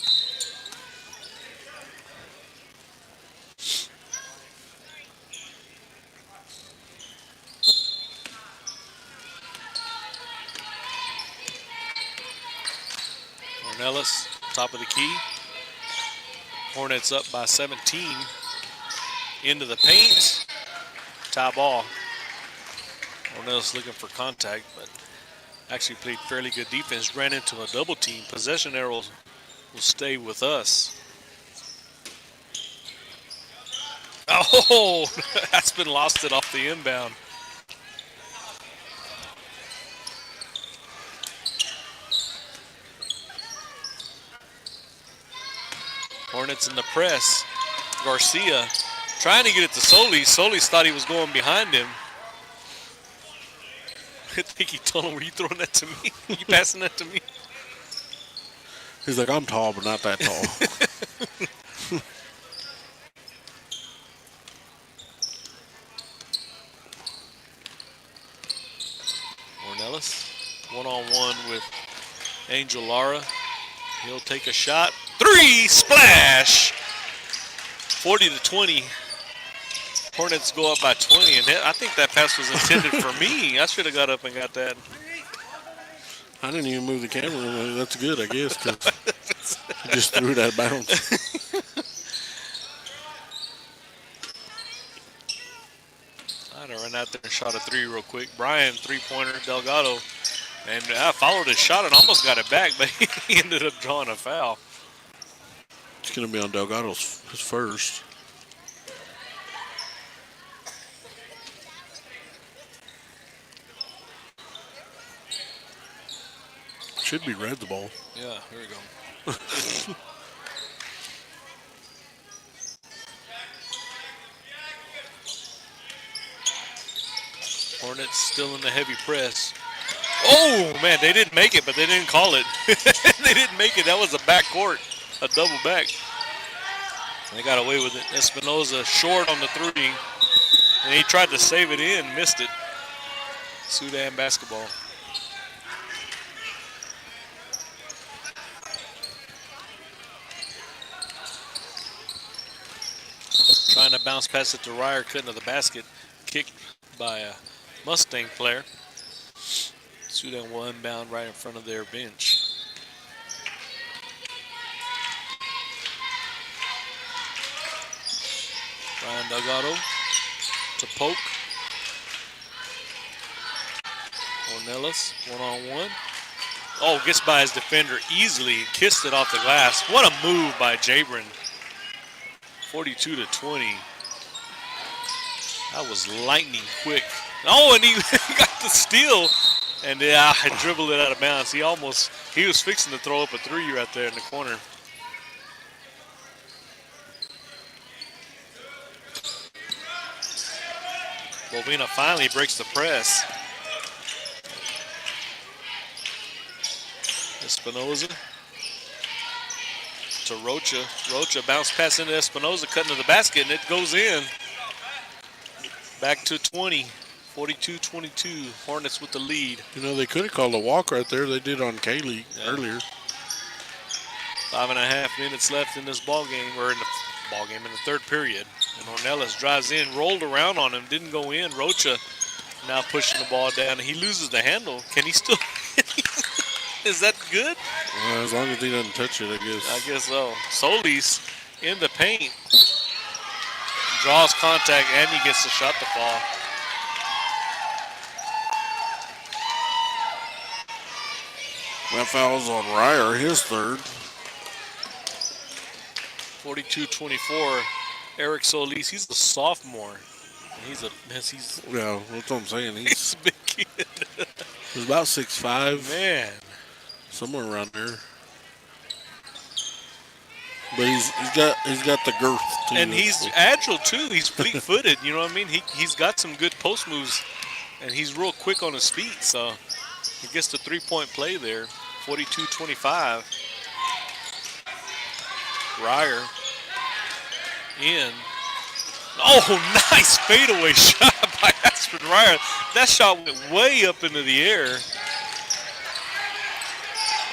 Ornelas, top of the key. Hornets up by 17. Into the paint. Tie ball. Ornelas looking for contact, but actually played fairly good defense. Ran into a double team. Possession arrows will stay with us. Oh, that's been lost it off the inbound. Hornets in the press. Garcia trying to get it to Solis. Solis thought he was going behind him. I think he told him, were you throwing that to me? You passing that to me? he's like, I'm tall, but not that tall. Ornelas, one-on-one with Angel Lara. He'll take a shot. Three, splash! 40-20. Hornets go up by 20, and I think that pass was intended for me. I should have got up and got that. I didn't even move the camera. That's good, I guess, because he just threw it out of bounds. I'd have run out there and shot a three real quick. Brian, three-pointer, Delgado. And I followed his shot and almost got it back, but he ended up drawing a foul. It's going to be on Delgado's his first. Should be red the ball. Yeah, here we go. Hornets still in the heavy press. Oh, man, they didn't make it, but they didn't call it. They didn't make it. That was a backcourt, a double back. They got away with it. Espinoza short on the three, and he tried to save it in, missed it. Sudan basketball. Trying to bounce past it to Ryer, cutting to the basket. Kicked by a Mustang player. Sudan will inbound right in front of their bench. Ryan Delgado to Polk. Ornelas, one-on-one. Oh, gets by his defender easily. Kissed it off the glass. What a move by Jabron. 42-20. That was lightning quick. Oh, and he got the steal. And dribbled it out of bounds. He was fixing to throw up a three right there in the corner. Bovina finally breaks the press. Espinoza to Rocha. Rocha bounce pass into Espinoza, cutting to the basket, and it goes in. Back to 20. 42-22. Hornets with the lead. You know, they could have called a walk right there. They did on K-League earlier. 5.5 minutes left in this ball game, or in the third period. And Ornelas drives in, rolled around on him, didn't go in. Rocha now pushing the ball down. He loses the handle. Can he still? Is that good? Well, as long as he doesn't touch it, I guess. I guess so. Solis in the paint. Draws contact, and he gets the shot to fall. That foul's on Ryer, his third. 42-24. Eric Solis, he's a sophomore. He's Yeah, that's what I'm saying. He's a big kid. He's about 6'5". Man. Somewhere around there. But he's got the girth too. And he's agile too. He's fleet-footed. You know what I mean? He's got some good post moves, and he's real quick on his feet. So he gets the three-point play there. 42-25. Ryer in. Oh, nice fadeaway shot by Aspen Ryer. That shot went way up into the air.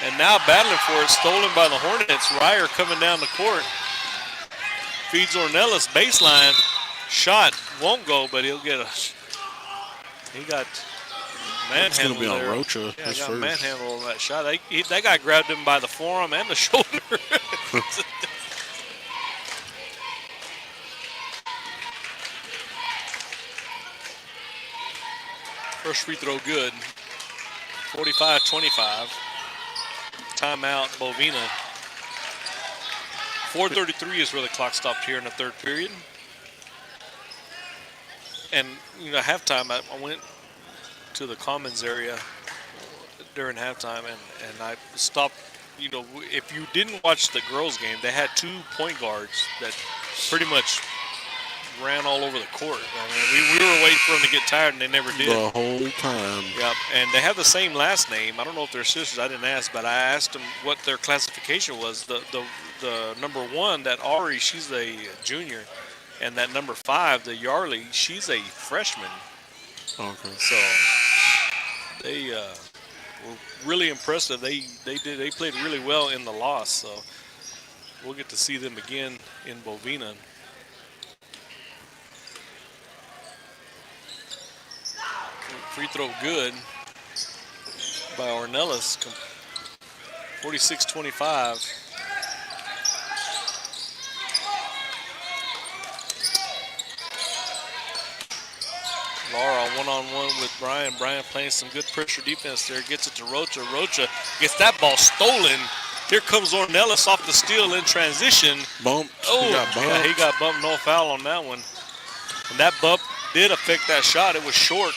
And now battling for it, stolen by the Hornets. Ryer coming down the court. Feeds Ornelas baseline. Shot won't go, but he'll get he got manhandled. It's going to be on there. Rocha. Yeah, got manhandled on that shot. That guy grabbed him by the forearm and the shoulder. First free throw good. 45-25. Timeout, Bovina. 4:33 is where the clock stopped here in the third period. And, halftime, I went to the commons area during halftime, and I stopped. If you didn't watch the girls' game, they had 2 point guards that pretty much ran all over the court. I mean, we were waiting for them to get tired, and they never did. The whole time. Yep, and they have the same last name. I don't know if they're sisters. I didn't ask, but I asked them what their classification was. The number 1, that Ari, she's a junior, and that number 5, the Yarley, she's a freshman. Okay. So they were really impressive. They played really well in the loss. So we'll get to see them again in Bovina. Free throw good by Ornelas. 46-25. Laura one-on-one with Brian. Brian playing some good pressure defense there. Gets it to Rocha. Rocha gets that ball stolen. Here comes Ornelas off the steal in transition. Bumped. Oh, he got bumped. Yeah, he got bumped. No foul on that one. And that bump did affect that shot. It was short.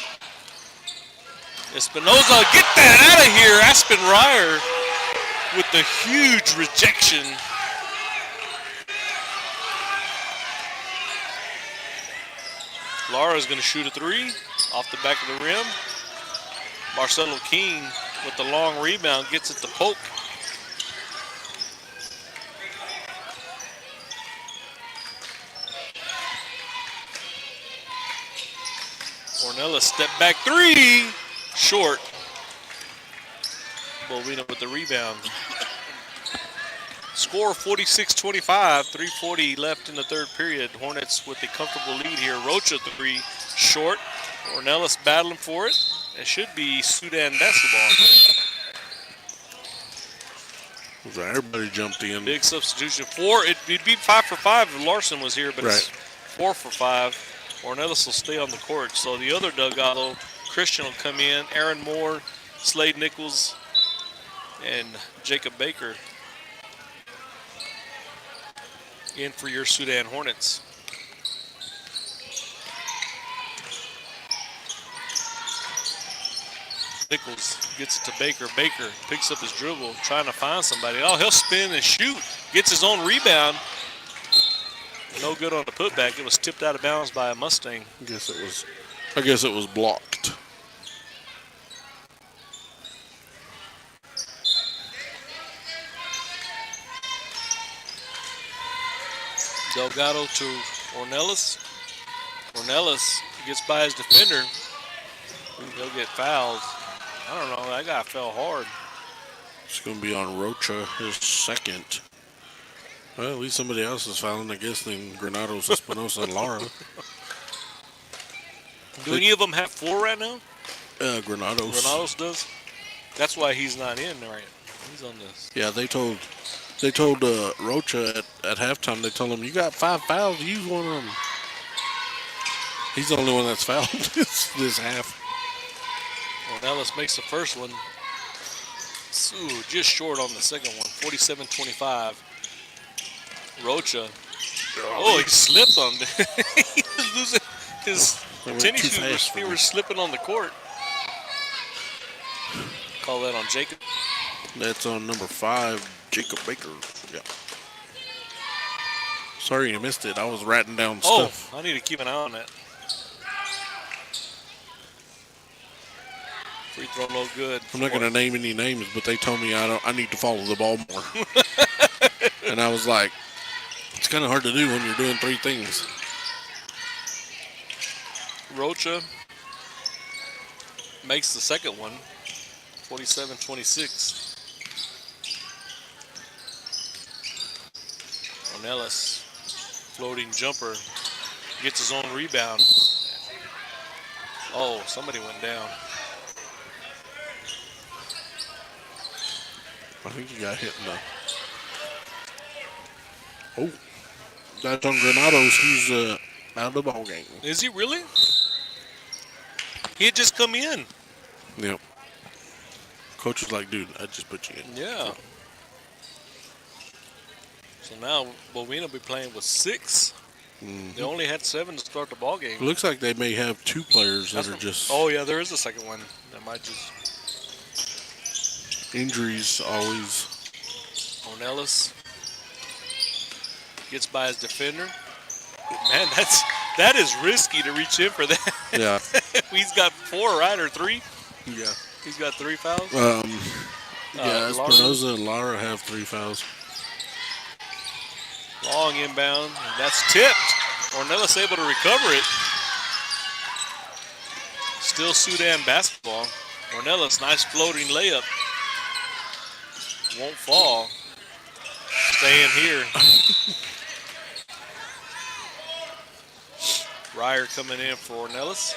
Espinoza, get that out of here. Aspen Ryer with the huge rejection. Lara's going to shoot a 3 off the back of the rim. Marcelo King with the long rebound gets it to Polk. Ornelas step back 3. Short. Bovina with the rebound. Score 46-25. 3:40 left in the third period. Hornets with a comfortable lead here. Rocha 3. Short. Ornelas battling for it. It should be Sudan basketball. Everybody jumped in. Big substitution. 4. It'd be 5 for 5 if Larson was here, but it's 4 for 5. Ornelas will stay on the court. So the other dugout, though, Christian will come in. Aaron Moore, Slade Nichols, and Jacob Baker in for your Sudan Hornets. Nichols gets it to Baker. Baker picks up his dribble, trying to find somebody. Oh, he'll spin and shoot. Gets his own rebound. No good on the putback. It was tipped out of bounds by a Mustang. I guess it was blocked. Delgado to Ornelas. Ornelas gets by his defender. He'll get fouled. I don't know. That guy fell hard. It's going to be on Rocha, his second. Well, at least somebody else is fouling, I guess, than Granados, Espinosa, and Lara. Do any of them have 4 right now? Granados. Granados does. That's why he's not in right. He's on this. Yeah, they told Rocha at halftime. They told him, "You got 5 fouls. Use one of them." He's the only one that's fouled this half. Ornelas makes the first one. Ooh, just short on the second one. 47-25. Rocha. Oh, he slipped on it. He was losing his tennis shoes. He was slipping on the court. Call that on Jacob. That's on number 5, Jacob Baker. Yeah. Sorry you missed it. I was writing down stuff. Oh, I need to keep an eye on that. Free throw no good. I'm not going to name any names, but they told me I need to follow the ball more. And I was like, it's kind of hard to do when you're doing 3 things. Rocha makes the second one. 47-26. Ornelas, floating jumper, gets his own rebound. Oh, somebody went down. I think he got hit in the... Oh, that's on Granados. He's out of the ball game. Is he really? He had just come in. Yep. Coach was like, dude, I just put you in. Yeah. So now Bovina will be playing with 6. Mm-hmm. They only had 7 to start the ball game. It looks like they may have 2 players that are just... Oh, yeah, there is a second one. That might just... Injuries always. Ornelas gets by his defender. Man, that is risky to reach in for that. Yeah. He's got 4, right, or 3? Yeah. He's got 3 fouls. Yeah, Espinosa and Lara have 3 fouls. Long inbound, and that's tipped. Ornelas able to recover it. Still Sudan basketball. Ornelas, nice floating layup. Won't fall. Staying here. Ryer coming in for Ornelas.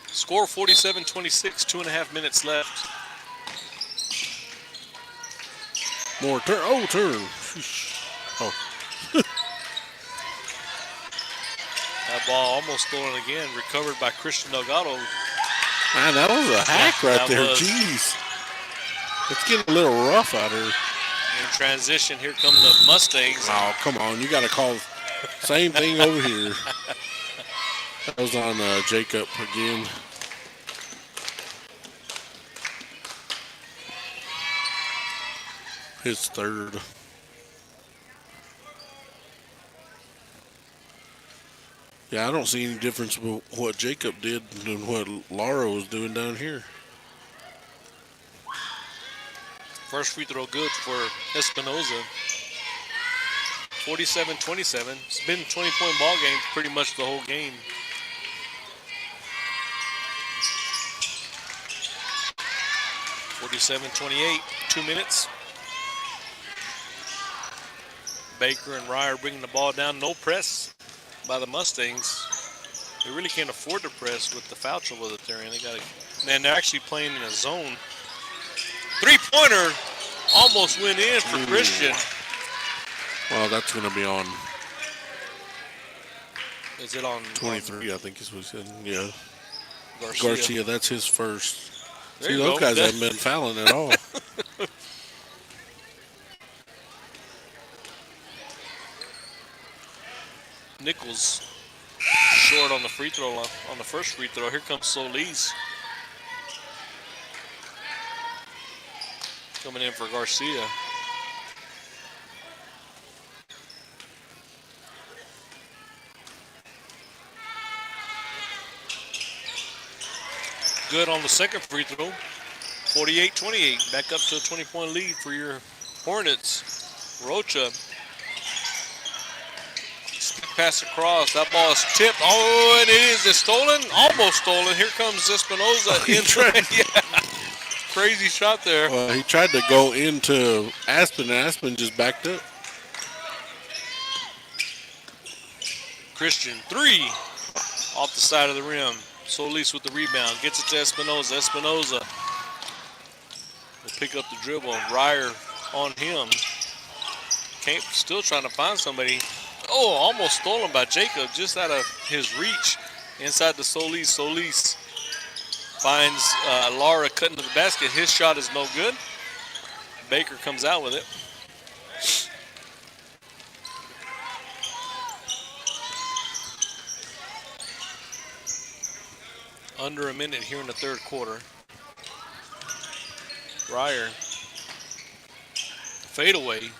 Score 47-26, 2.5 minutes left. More turn. Oh, turn. Oh. That ball almost stolen again. Recovered by Christian Delgado. Man, that was a hack right there. Jeez. It's getting a little rough out here. In transition, here come the Mustangs. Oh, come on. You got to call same thing over here. That was on Jacob again. His third. Yeah, I don't see any difference with what Jacob did than what Lara was doing down here. First free throw good for Espinosa. 47-27. It's been a 20-point ball game pretty much the whole game. (47-28). 2 minutes. Baker and Ryer bringing the ball down. No press by the Mustangs. They really can't afford to press with the foul trouble that they're in. And they're actually playing in a zone. Three-pointer almost went in for Christian. Well, that's going to be on. Is it on 23? I think is what he said. Yeah. Garcia, that's his first. There See, you those go. guys haven't been fouling at all. Nichols short on the free throw line, on the first free throw. Here comes Solis coming in for Garcia. Good on the second free throw. 48-28. Back up to a 20-point lead for your Hornets. Rocha. Pass across. That ball is tipped. Oh, and it is. It's stolen. Almost stolen. Here comes Espinoza. Yeah. Crazy shot there. Well, he tried to go into Aspen, and Aspen just backed up. Christian, 3 off the side of the rim. Solis with the rebound. Gets it to Espinoza. Espinoza will pick up the dribble. Ryer on him. Still trying to find somebody. Oh, almost stolen by Jacob, just out of his reach inside the Solis. Solis finds Lara cutting to the basket. His shot is no good. Baker comes out with it. Under a minute here in the third quarter. Ryer. Fadeaway.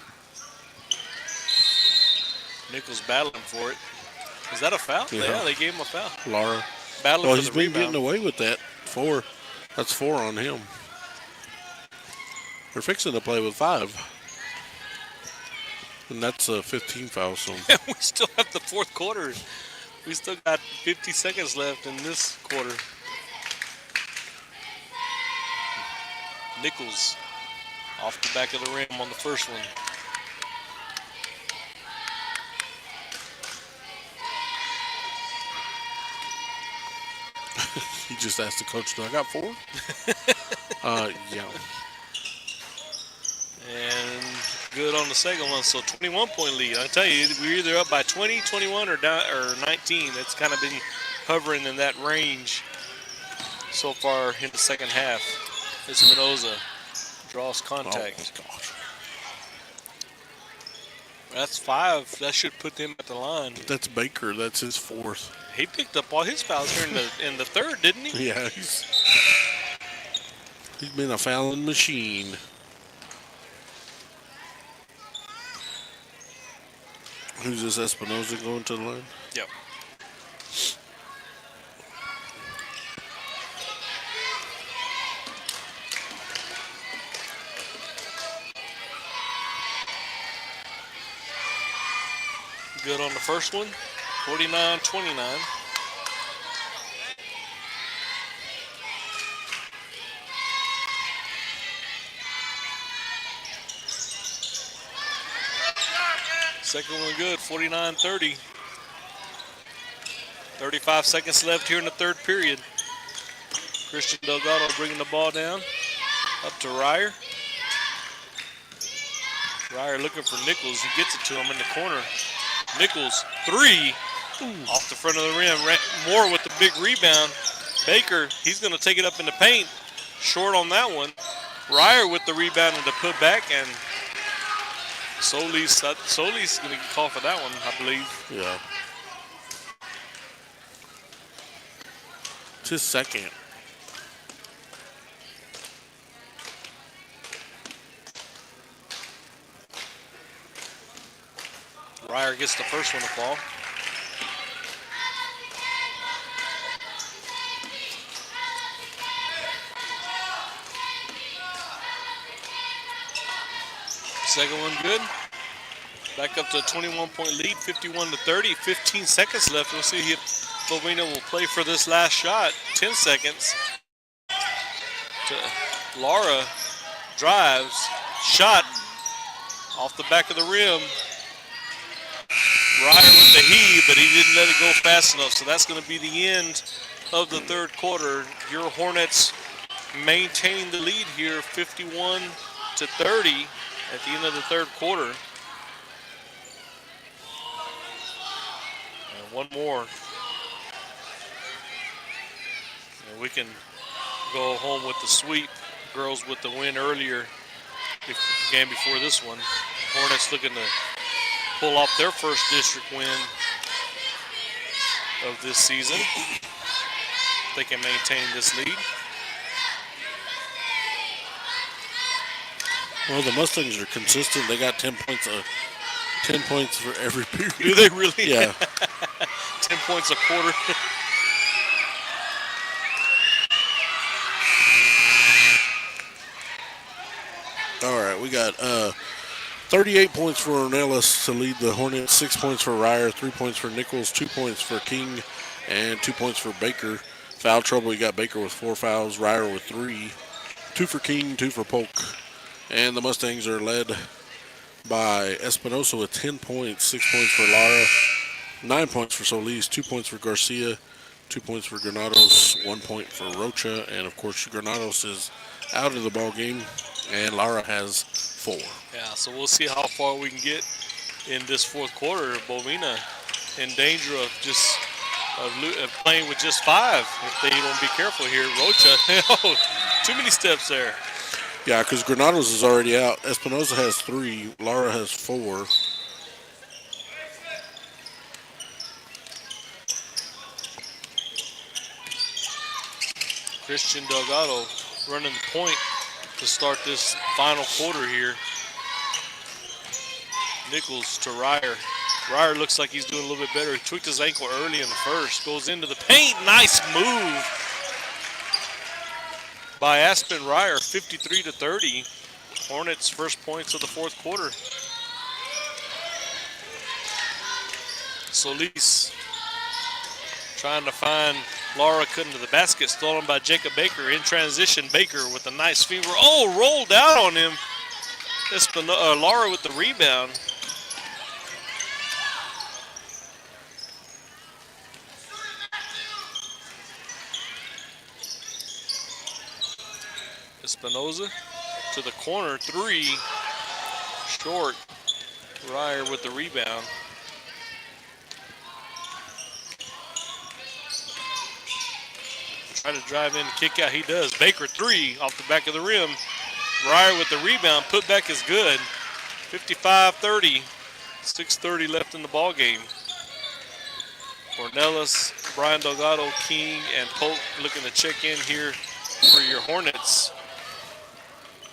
Nichols battling for it. Is that a foul? Yeah, they gave him a foul. Lara. Battling for the he's been rebound. getting away with that. 4. That's 4 on him. They're fixing to play with 5. And that's a 15 foul. So We still have the fourth quarter. We still got 50 seconds left in this quarter. Nichols off the back of the rim on the first one. he just asked the coach, "Do I got 4?" Yeah. And good on the second one. So 21-point lead. I tell you, we're either up by 20, 21, or 19. It's kind of been hovering in that range so far in the second half. Espinoza draws contact. Oh, gosh. That's 5. That should put them at the line. That's Baker. That's his 4th. He picked up all his fouls here in the third, didn't he? Yeah, he's been a fouling machine. Who's this Espinoza going to the line? Yep. Good on the first one. 49-29. Second one good, 49-30. 35 seconds left here in the third period. Christian Delgado bringing the ball down. Up to Ryer. Ryer looking for Nichols. He gets it to him in the corner. Nichols, 3. Off the front of the rim. Moore with the big rebound. Baker, he's going to take it up in the paint. Short on that one. Ryer with the rebound and the putback, and Solis going to get called for that one, I believe. Yeah. It's his second. Ryer gets the first one to fall. Second one good. Back up to a 21-point lead, 51-30. 15 seconds left. We'll see if Bovina will play for this last shot. 10 seconds. Lara drives. Shot off the back of the rim. Ryer with the heave, but he didn't let it go fast enough. So that's going to be the end of the third quarter. Your Hornets maintaining the lead here, 51-30 at the end of the third quarter. And one more. And we can go home with the sweep. Girls with the win earlier, the game before this one. Hornets looking to pull off their first district win of this season. They can maintain this lead. Well, the Mustangs are consistent. They got 10 points for every period. Do they really? Yeah. 10 points a quarter. All right, we got 38 points for Ornelas to lead the Hornets, 6 points for Ryer, 3 points for Nichols, 2 points for King, and 2 points for Baker. Foul trouble, we got Baker with 4 fouls, Ryer with 3, 2 for King, 2 for Polk. And the Mustangs are led by Espinosa with 10 points, 6 points for Lara, 9 points for Solis, 2 points for Garcia, 2 points for Granados, 1 point for Rocha, and of course Granados is out of the ball game, and Lara has 4. Yeah, so we'll see how far we can get in this fourth quarter. Bovina in danger of just of playing with just 5 if they don't be careful here. Rocha, oh, too many steps there. Yeah, because Granados is already out. Espinosa has 3. Lara has 4. Christian Delgado running the point to start this final quarter here. Nichols to Ryer. Ryer looks like he's doing a little bit better. He tweaked his ankle early in the first. Goes into the paint. Nice move by Aspen Ryer, 53-30. Hornets' first points of the fourth quarter. Solis trying to find Lara cutting to the basket, stolen by Jacob Baker. In transition, Baker with a nice finger. Oh, rolled out on him. Lara with the rebound. Espinosa to the corner, 3, short. Ryer with the rebound. Try to drive in and kick out. He does. Baker 3 off the back of the rim. Ryer with the rebound. Put back is good. 55-30. 6:30 left in the ball game. Ornelas, Brian Delgado, King, and Polk looking to check in here for your Hornets.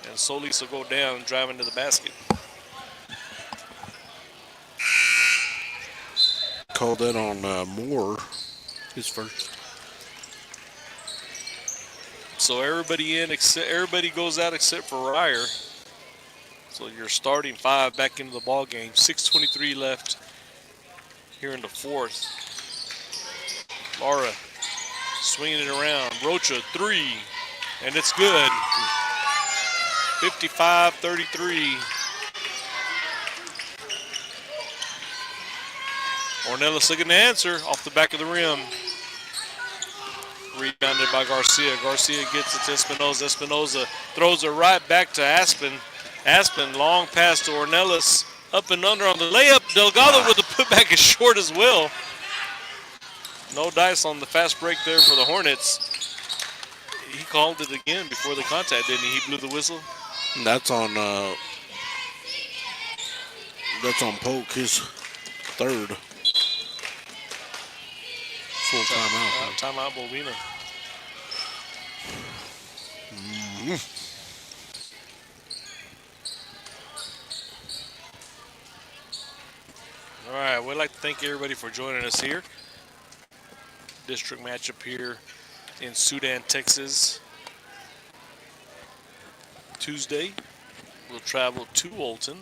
And Solis will go down and drive into the basket. Called that on Moore, his first. So everybody goes out except for Ryer. So you're starting 5 back into the ball game. 6:23 left here in the fourth. Lara swinging it around. Rocha 3, and it's good. 55-33. Ornelas looking to answer off the back of the rim. Rebounded by Garcia. Garcia gets it to Espinosa. Espinosa throws it right back to Aspen. Aspen, long pass to Ornelas. Up and under on the layup. Delgado with the putback is short as well. No dice on the fast break there for the Hornets. He called it again before the contact, didn't he? He blew the whistle. That's on Polk, his third full timeout. Timeout, Bovina. All right, we'd like to thank everybody for joining us here. District matchup here in Sudan, Texas. Tuesday, we'll travel to Olton.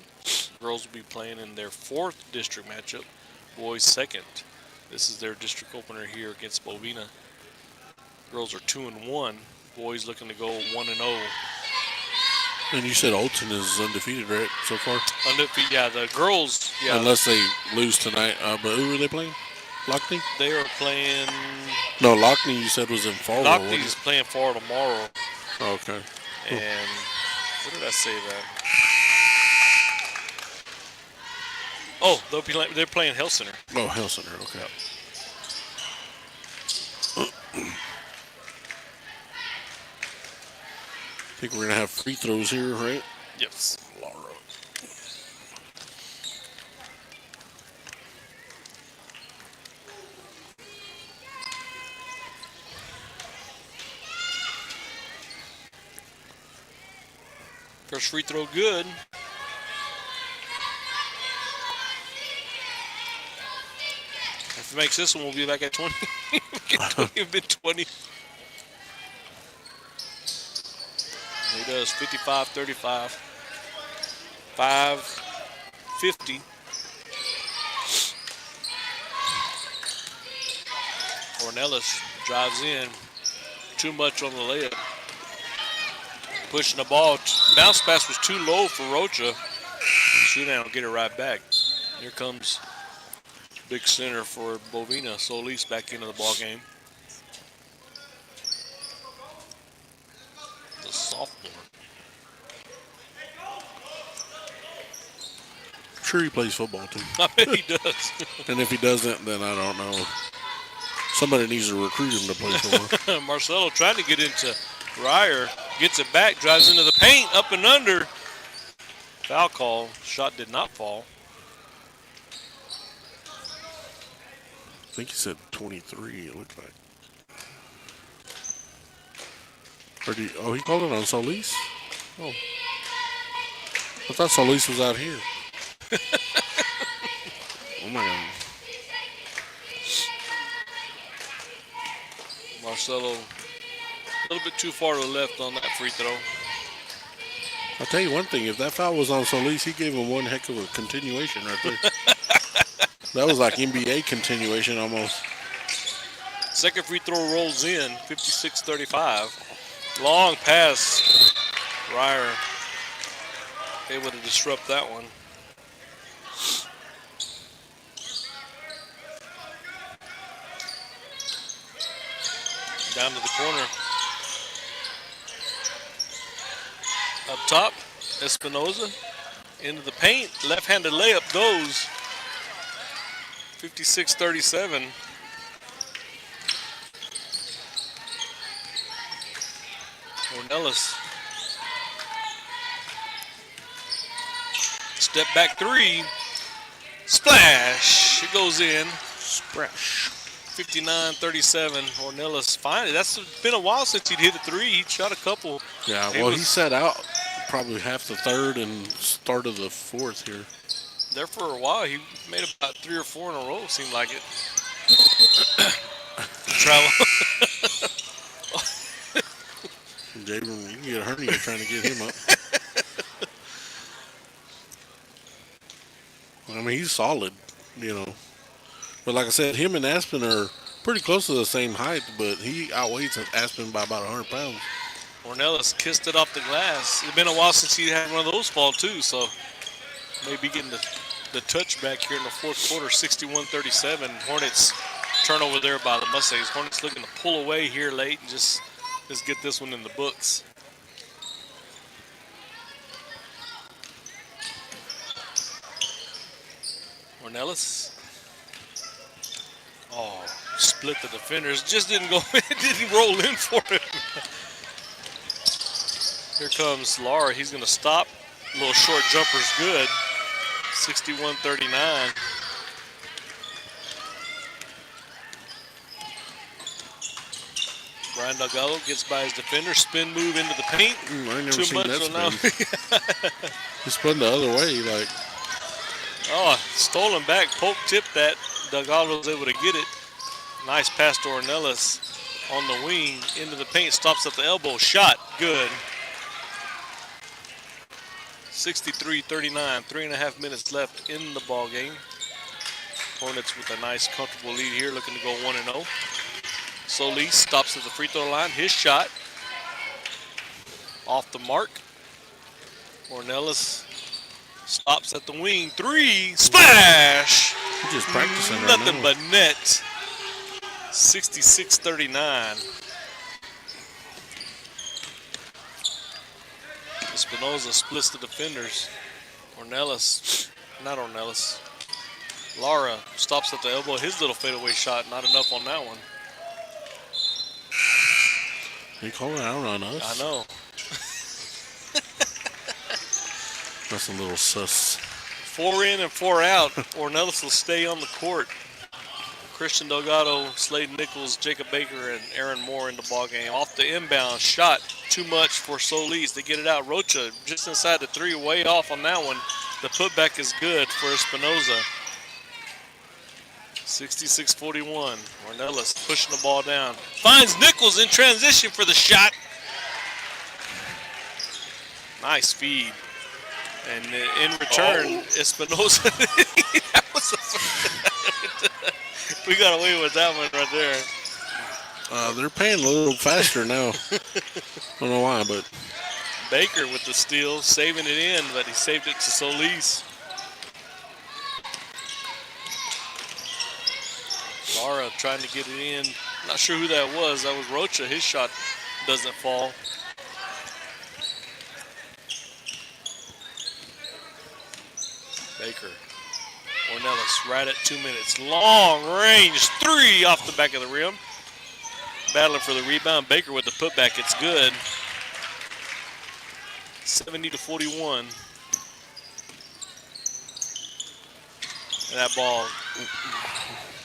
Girls will be playing in their 4th district matchup. Boys 2nd. This is their district opener here against Bovina. Girls are 2-1. Boys looking to go 1-0. And you said Olton is undefeated, right, so far? Undefeated, yeah. The girls, yeah. Unless they lose tonight. But who are they playing? Lockney? They are playing. No, Lockney you said was in Fargo. Lockney's playing Far tomorrow. Oh, okay. And what did I say that? Oh, they're playing Health Center. Oh, Health Center, okay. Yep. I think we're going to have free throws here, right? Yes. Lara. First free throw good. If he makes this one, we'll be back at 20. We've been 20. He does 55-35. 5:50. Ornelas drives in. Too much on the layup. Pushing the ball. Bounce pass was too low for Rocha. Sudan will get it right back. Here comes big center for Bovina. Solis back into the ball game. The sophomore. I'm sure he plays football too. I bet he does. And if he doesn't, then I don't know. Somebody needs to recruit him to play football. Marcelo trying to get into Ryer. Gets it back, drives into the paint, up and under. Foul call. Shot did not fall. I think he said 23, it looked like. Or he called it on Solis? Oh. I thought Solis was out here. Oh my God. Marcelo, a little bit too far to the left on that free throw. I'll tell you one thing, if that foul was on Solis, he gave him one heck of a continuation right there. That was like NBA continuation almost. Second free throw rolls in, 56-35. Long pass. Ryer able to disrupt that one. Down to the corner. Up top, Espinoza into the paint. Left-handed layup goes. 56-37. Ornelas. Step back three. Splash. It goes in. Splash. 59-37. Ornelas finally. That's been a while since he'd hit a three. He shot a couple. Yeah, well, he sat out probably half the third and start of the fourth here. There for a while. He made about 3 or 4 in a row, seemed like it. Travel. Jabron, you can get a hernia trying to get him up. I mean, he's solid, you know. But like I said, him and Aspen are pretty close to the same height, but he outweighs Aspen by about 100 pounds. Ornelas kissed it off the glass. It's been a while since he had one of those fall, too, so maybe getting the touch back here in the fourth quarter, 61-37. Hornets turnover there by the Mustangs. Hornets looking to pull away here late and just get this one in the books. Ornelas. Oh, split the defenders. Just didn't go, it didn't roll in for him. Here comes Lara. He's going to stop. Little short jumper's good. 61-39. Brian Delgado gets by his defender. Spin move into the paint. I never Too seen much that on spin. He spun the other way, like. Oh, stolen back. Pope tipped that. Delgado was able to get it. Nice pass to Ornelas on the wing. Into the paint. Stops at the elbow. Shot. Good. 63-39. 3.5 minutes left in the ball game. Hornets with a nice, comfortable lead here, looking to go 1-0. Solis stops at the free throw line. His shot off the mark. Ornelas stops at the wing. Three. Splash. He's just practicing right Nothing now. but net. 66-39. Espinoza splits the defenders. Not Ornelas. Lara stops at the elbow. His little fadeaway shot, not enough on that one. He called it out on us. I know. That's a little sus. 4 in and 4 out. Ornelas will stay on the court. Christian Delgado, Slade Nichols, Jacob Baker, and Aaron Moore in the ballgame. Off the inbound shot. too much for Solis. They get it out. Rocha just inside the 3, way off on that one. The putback is good for Espinoza. 66-41. Ornelas pushing the ball down. Finds Nichols in transition for the shot. Nice feed. And in return, Espinoza. That was we got away with that one right there. They're paying a little faster now. I don't know why, but Baker with the steal, saving it in, but he saved it to Solis. Lara trying to get it in. Not sure who that was. That was Rocha. His shot doesn't fall. Baker. Ornelas right at 2 minutes. Long range 3 off the back of the rim. Battling for the rebound. Baker with the putback. It's good. 70-41. And that ball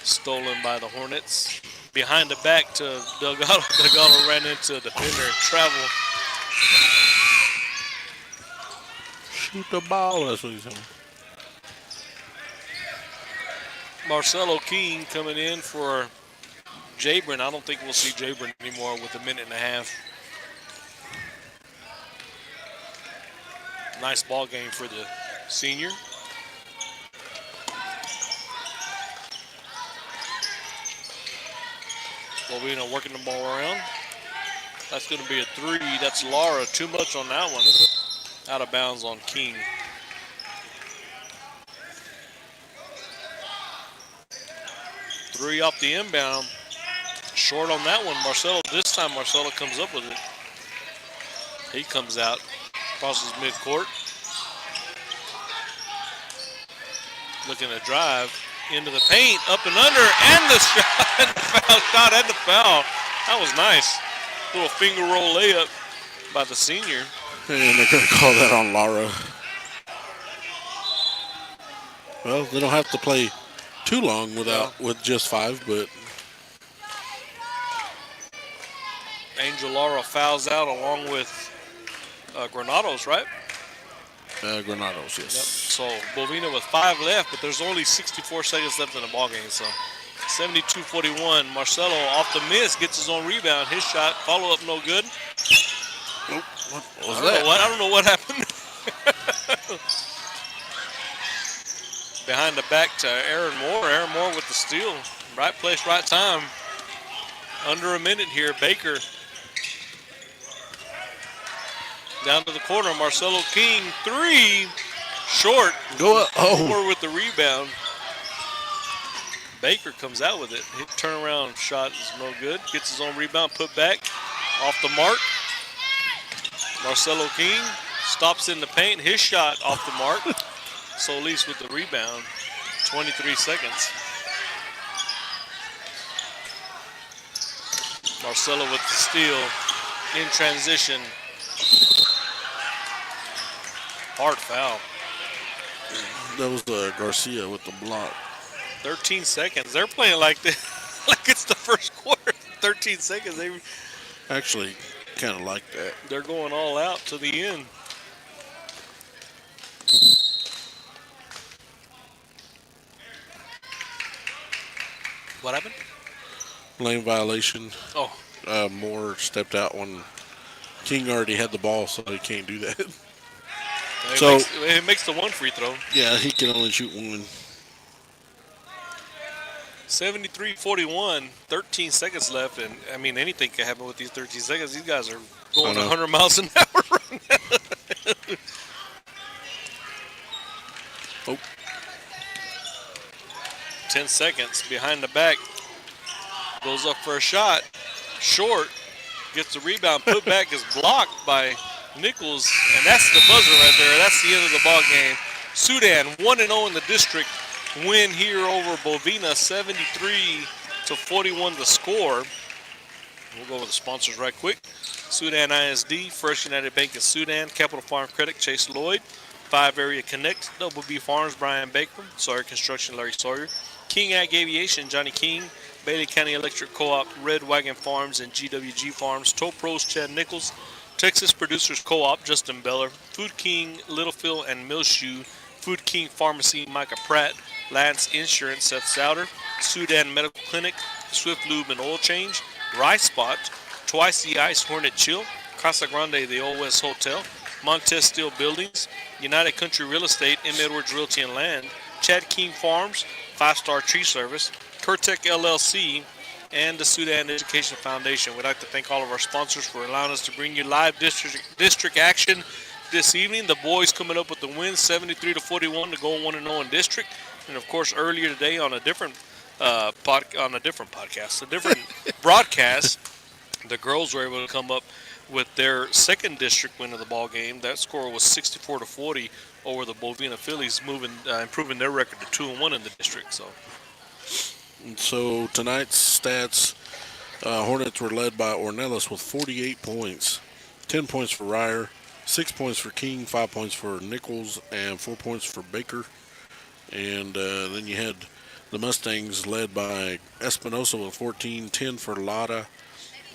stolen by the Hornets. Behind the back to Delgado. Delgado ran into a defender and travel. shoot the ball. That's what he's saying. Marcelo King coming in for Jabron. I don't think we'll see Jabron anymore with a minute and a half. Nice ball game for the senior. Bovina working the ball around. That's going to be a 3. That's Lara. Too much on that one. Out of bounds on King. Three off the inbound. Short on that one. Marcelo, this time Marcelo comes up with it. He comes out, crosses midcourt. Looking to drive into the paint, up and under, and the shot, and the foul shot, and the foul. That was nice. Little finger roll layup by the senior. And they're going to call that on Lara. Well, they don't have to play too long with just 5, but Angel Lara fouls out along with Granados, right? Granados, yes. Yep. So Bovina with 5 left, but there's only 64 seconds left in the ball game. So 72-41. Marcelo off the miss, gets his own rebound. His shot, follow up, no good. Nope. What was that? I don't know what happened. Behind the back to Aaron Moore. Aaron Moore with the steal. Right place, right time. Under a minute here. Baker down to the corner. Marcelo King, 3. Short. Go up. Oh. Moore with the rebound. Baker comes out with it. His turnaround shot is no good. Gets his own rebound, put back. Off the mark. Marcelo King stops in the paint. His shot off the mark. Solis with the rebound. 23 seconds. Marcelo with the steal. In transition. Hard foul. That was Garcia with the block. 13 seconds. They're playing like this, like it's the first quarter. 13 seconds. They actually kind of like that. They're going all out to the end. What happened? Lane violation. Oh. Moore stepped out when King already had the ball, so he can't do that. It makes the 1 free throw. Yeah, he can only shoot 1. 73-41, 13 seconds left, and I mean anything can happen with these 13 seconds. These guys are going 100 miles an hour right now. Oh. 10 seconds behind the back. Goes up for a shot. Short. Gets the rebound. Put back is blocked by Nichols. And that's the buzzer right there. That's the end of the ball game. Sudan 1-0 in the district. Win here over Bovina. 73-41 the score. We'll go over the sponsors right quick. Sudan ISD, First United Bank in Sudan, Capital Farm Credit, Chase Lloyd, 5 Area Connect, Double B Farms, Brian Baker, Sawyer Construction, Larry Sawyer, King Ag Aviation, Johnny King, Bailey County Electric Co-op, Red Wagon Farms, and GWG Farms, Tow Pros, Chad Nichols, Texas Producers Co-op, Justin Beller. Food King, Littlefield and Milshoe. Food King Pharmacy, Micah Pratt. Lance Insurance, Seth Souter. Sudan Medical Clinic, Swift Lube and Oil Change. Rice Spot, Twice the Ice Hornet Chill. Casa Grande, the Old West Hotel. Montez Steel Buildings. United Country Real Estate, M. Edwards Realty and Land. Chad King Farms, 5-Star Tree Service. Curtec LLC, and the Sudan Education Foundation. We'd like to thank all of our sponsors for allowing us to bring you live district action this evening. The boys coming up with the win, 73-41 to go 1-0 in district. And of course, earlier today on a different podcast, a different broadcast, the girls were able to come up with their second district win of the ball game. That score was 64-40 over the Bovina Phillies, improving their record to 2-1 in the district. So tonight's stats, Hornets were led by Ornelas with 48 points, 10 points for Ryer, 6 points for King, 5 points for Nichols, and 4 points for Baker. And then you had the Mustangs led by Espinosa with 14, 10 for Lada,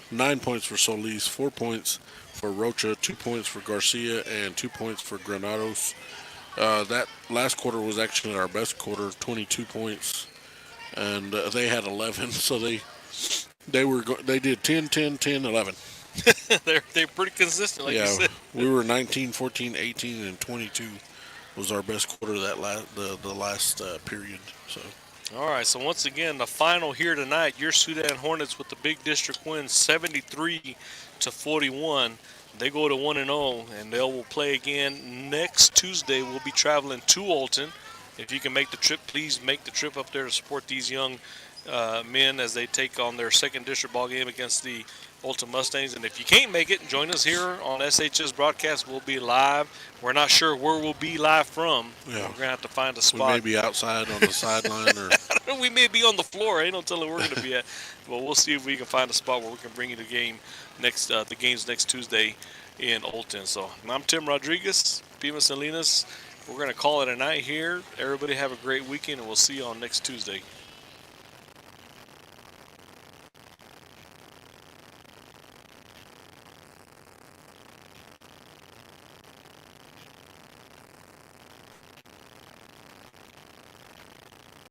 9 points for Solis, 4 points for Rocha, 2 points for Garcia, and 2 points for Granados. That last quarter was actually our best quarter, 22 points. And they had 11, so they did 10, 10, 10, 11. They're pretty consistent, like you said. We were 19, 14, 18, and 22 was our best quarter that the last period. So. All right, so once again, the final here tonight, your Sudan Hornets with the big district win, 73-41. They go to 1-0, and they will play again next Tuesday. We'll be traveling to Alton. If you can make the trip, please make the trip up there to support these young men as they take on their second district ball game against the Alton Mustangs. And if you can't make it, join us here on SHS Broadcast. We'll be live. We're not sure where we'll be live from. Yeah. We're going to have to find a spot. We may be outside on the sideline. Or we may be on the floor. Ain't no telling where we're going to be at. But we'll see if we can find a spot where we can bring you the games next Tuesday in Alton. So I'm Tim Rodriguez, Pima Salinas. We're going to call it a night here. Everybody have a great weekend, and we'll see you on next Tuesday.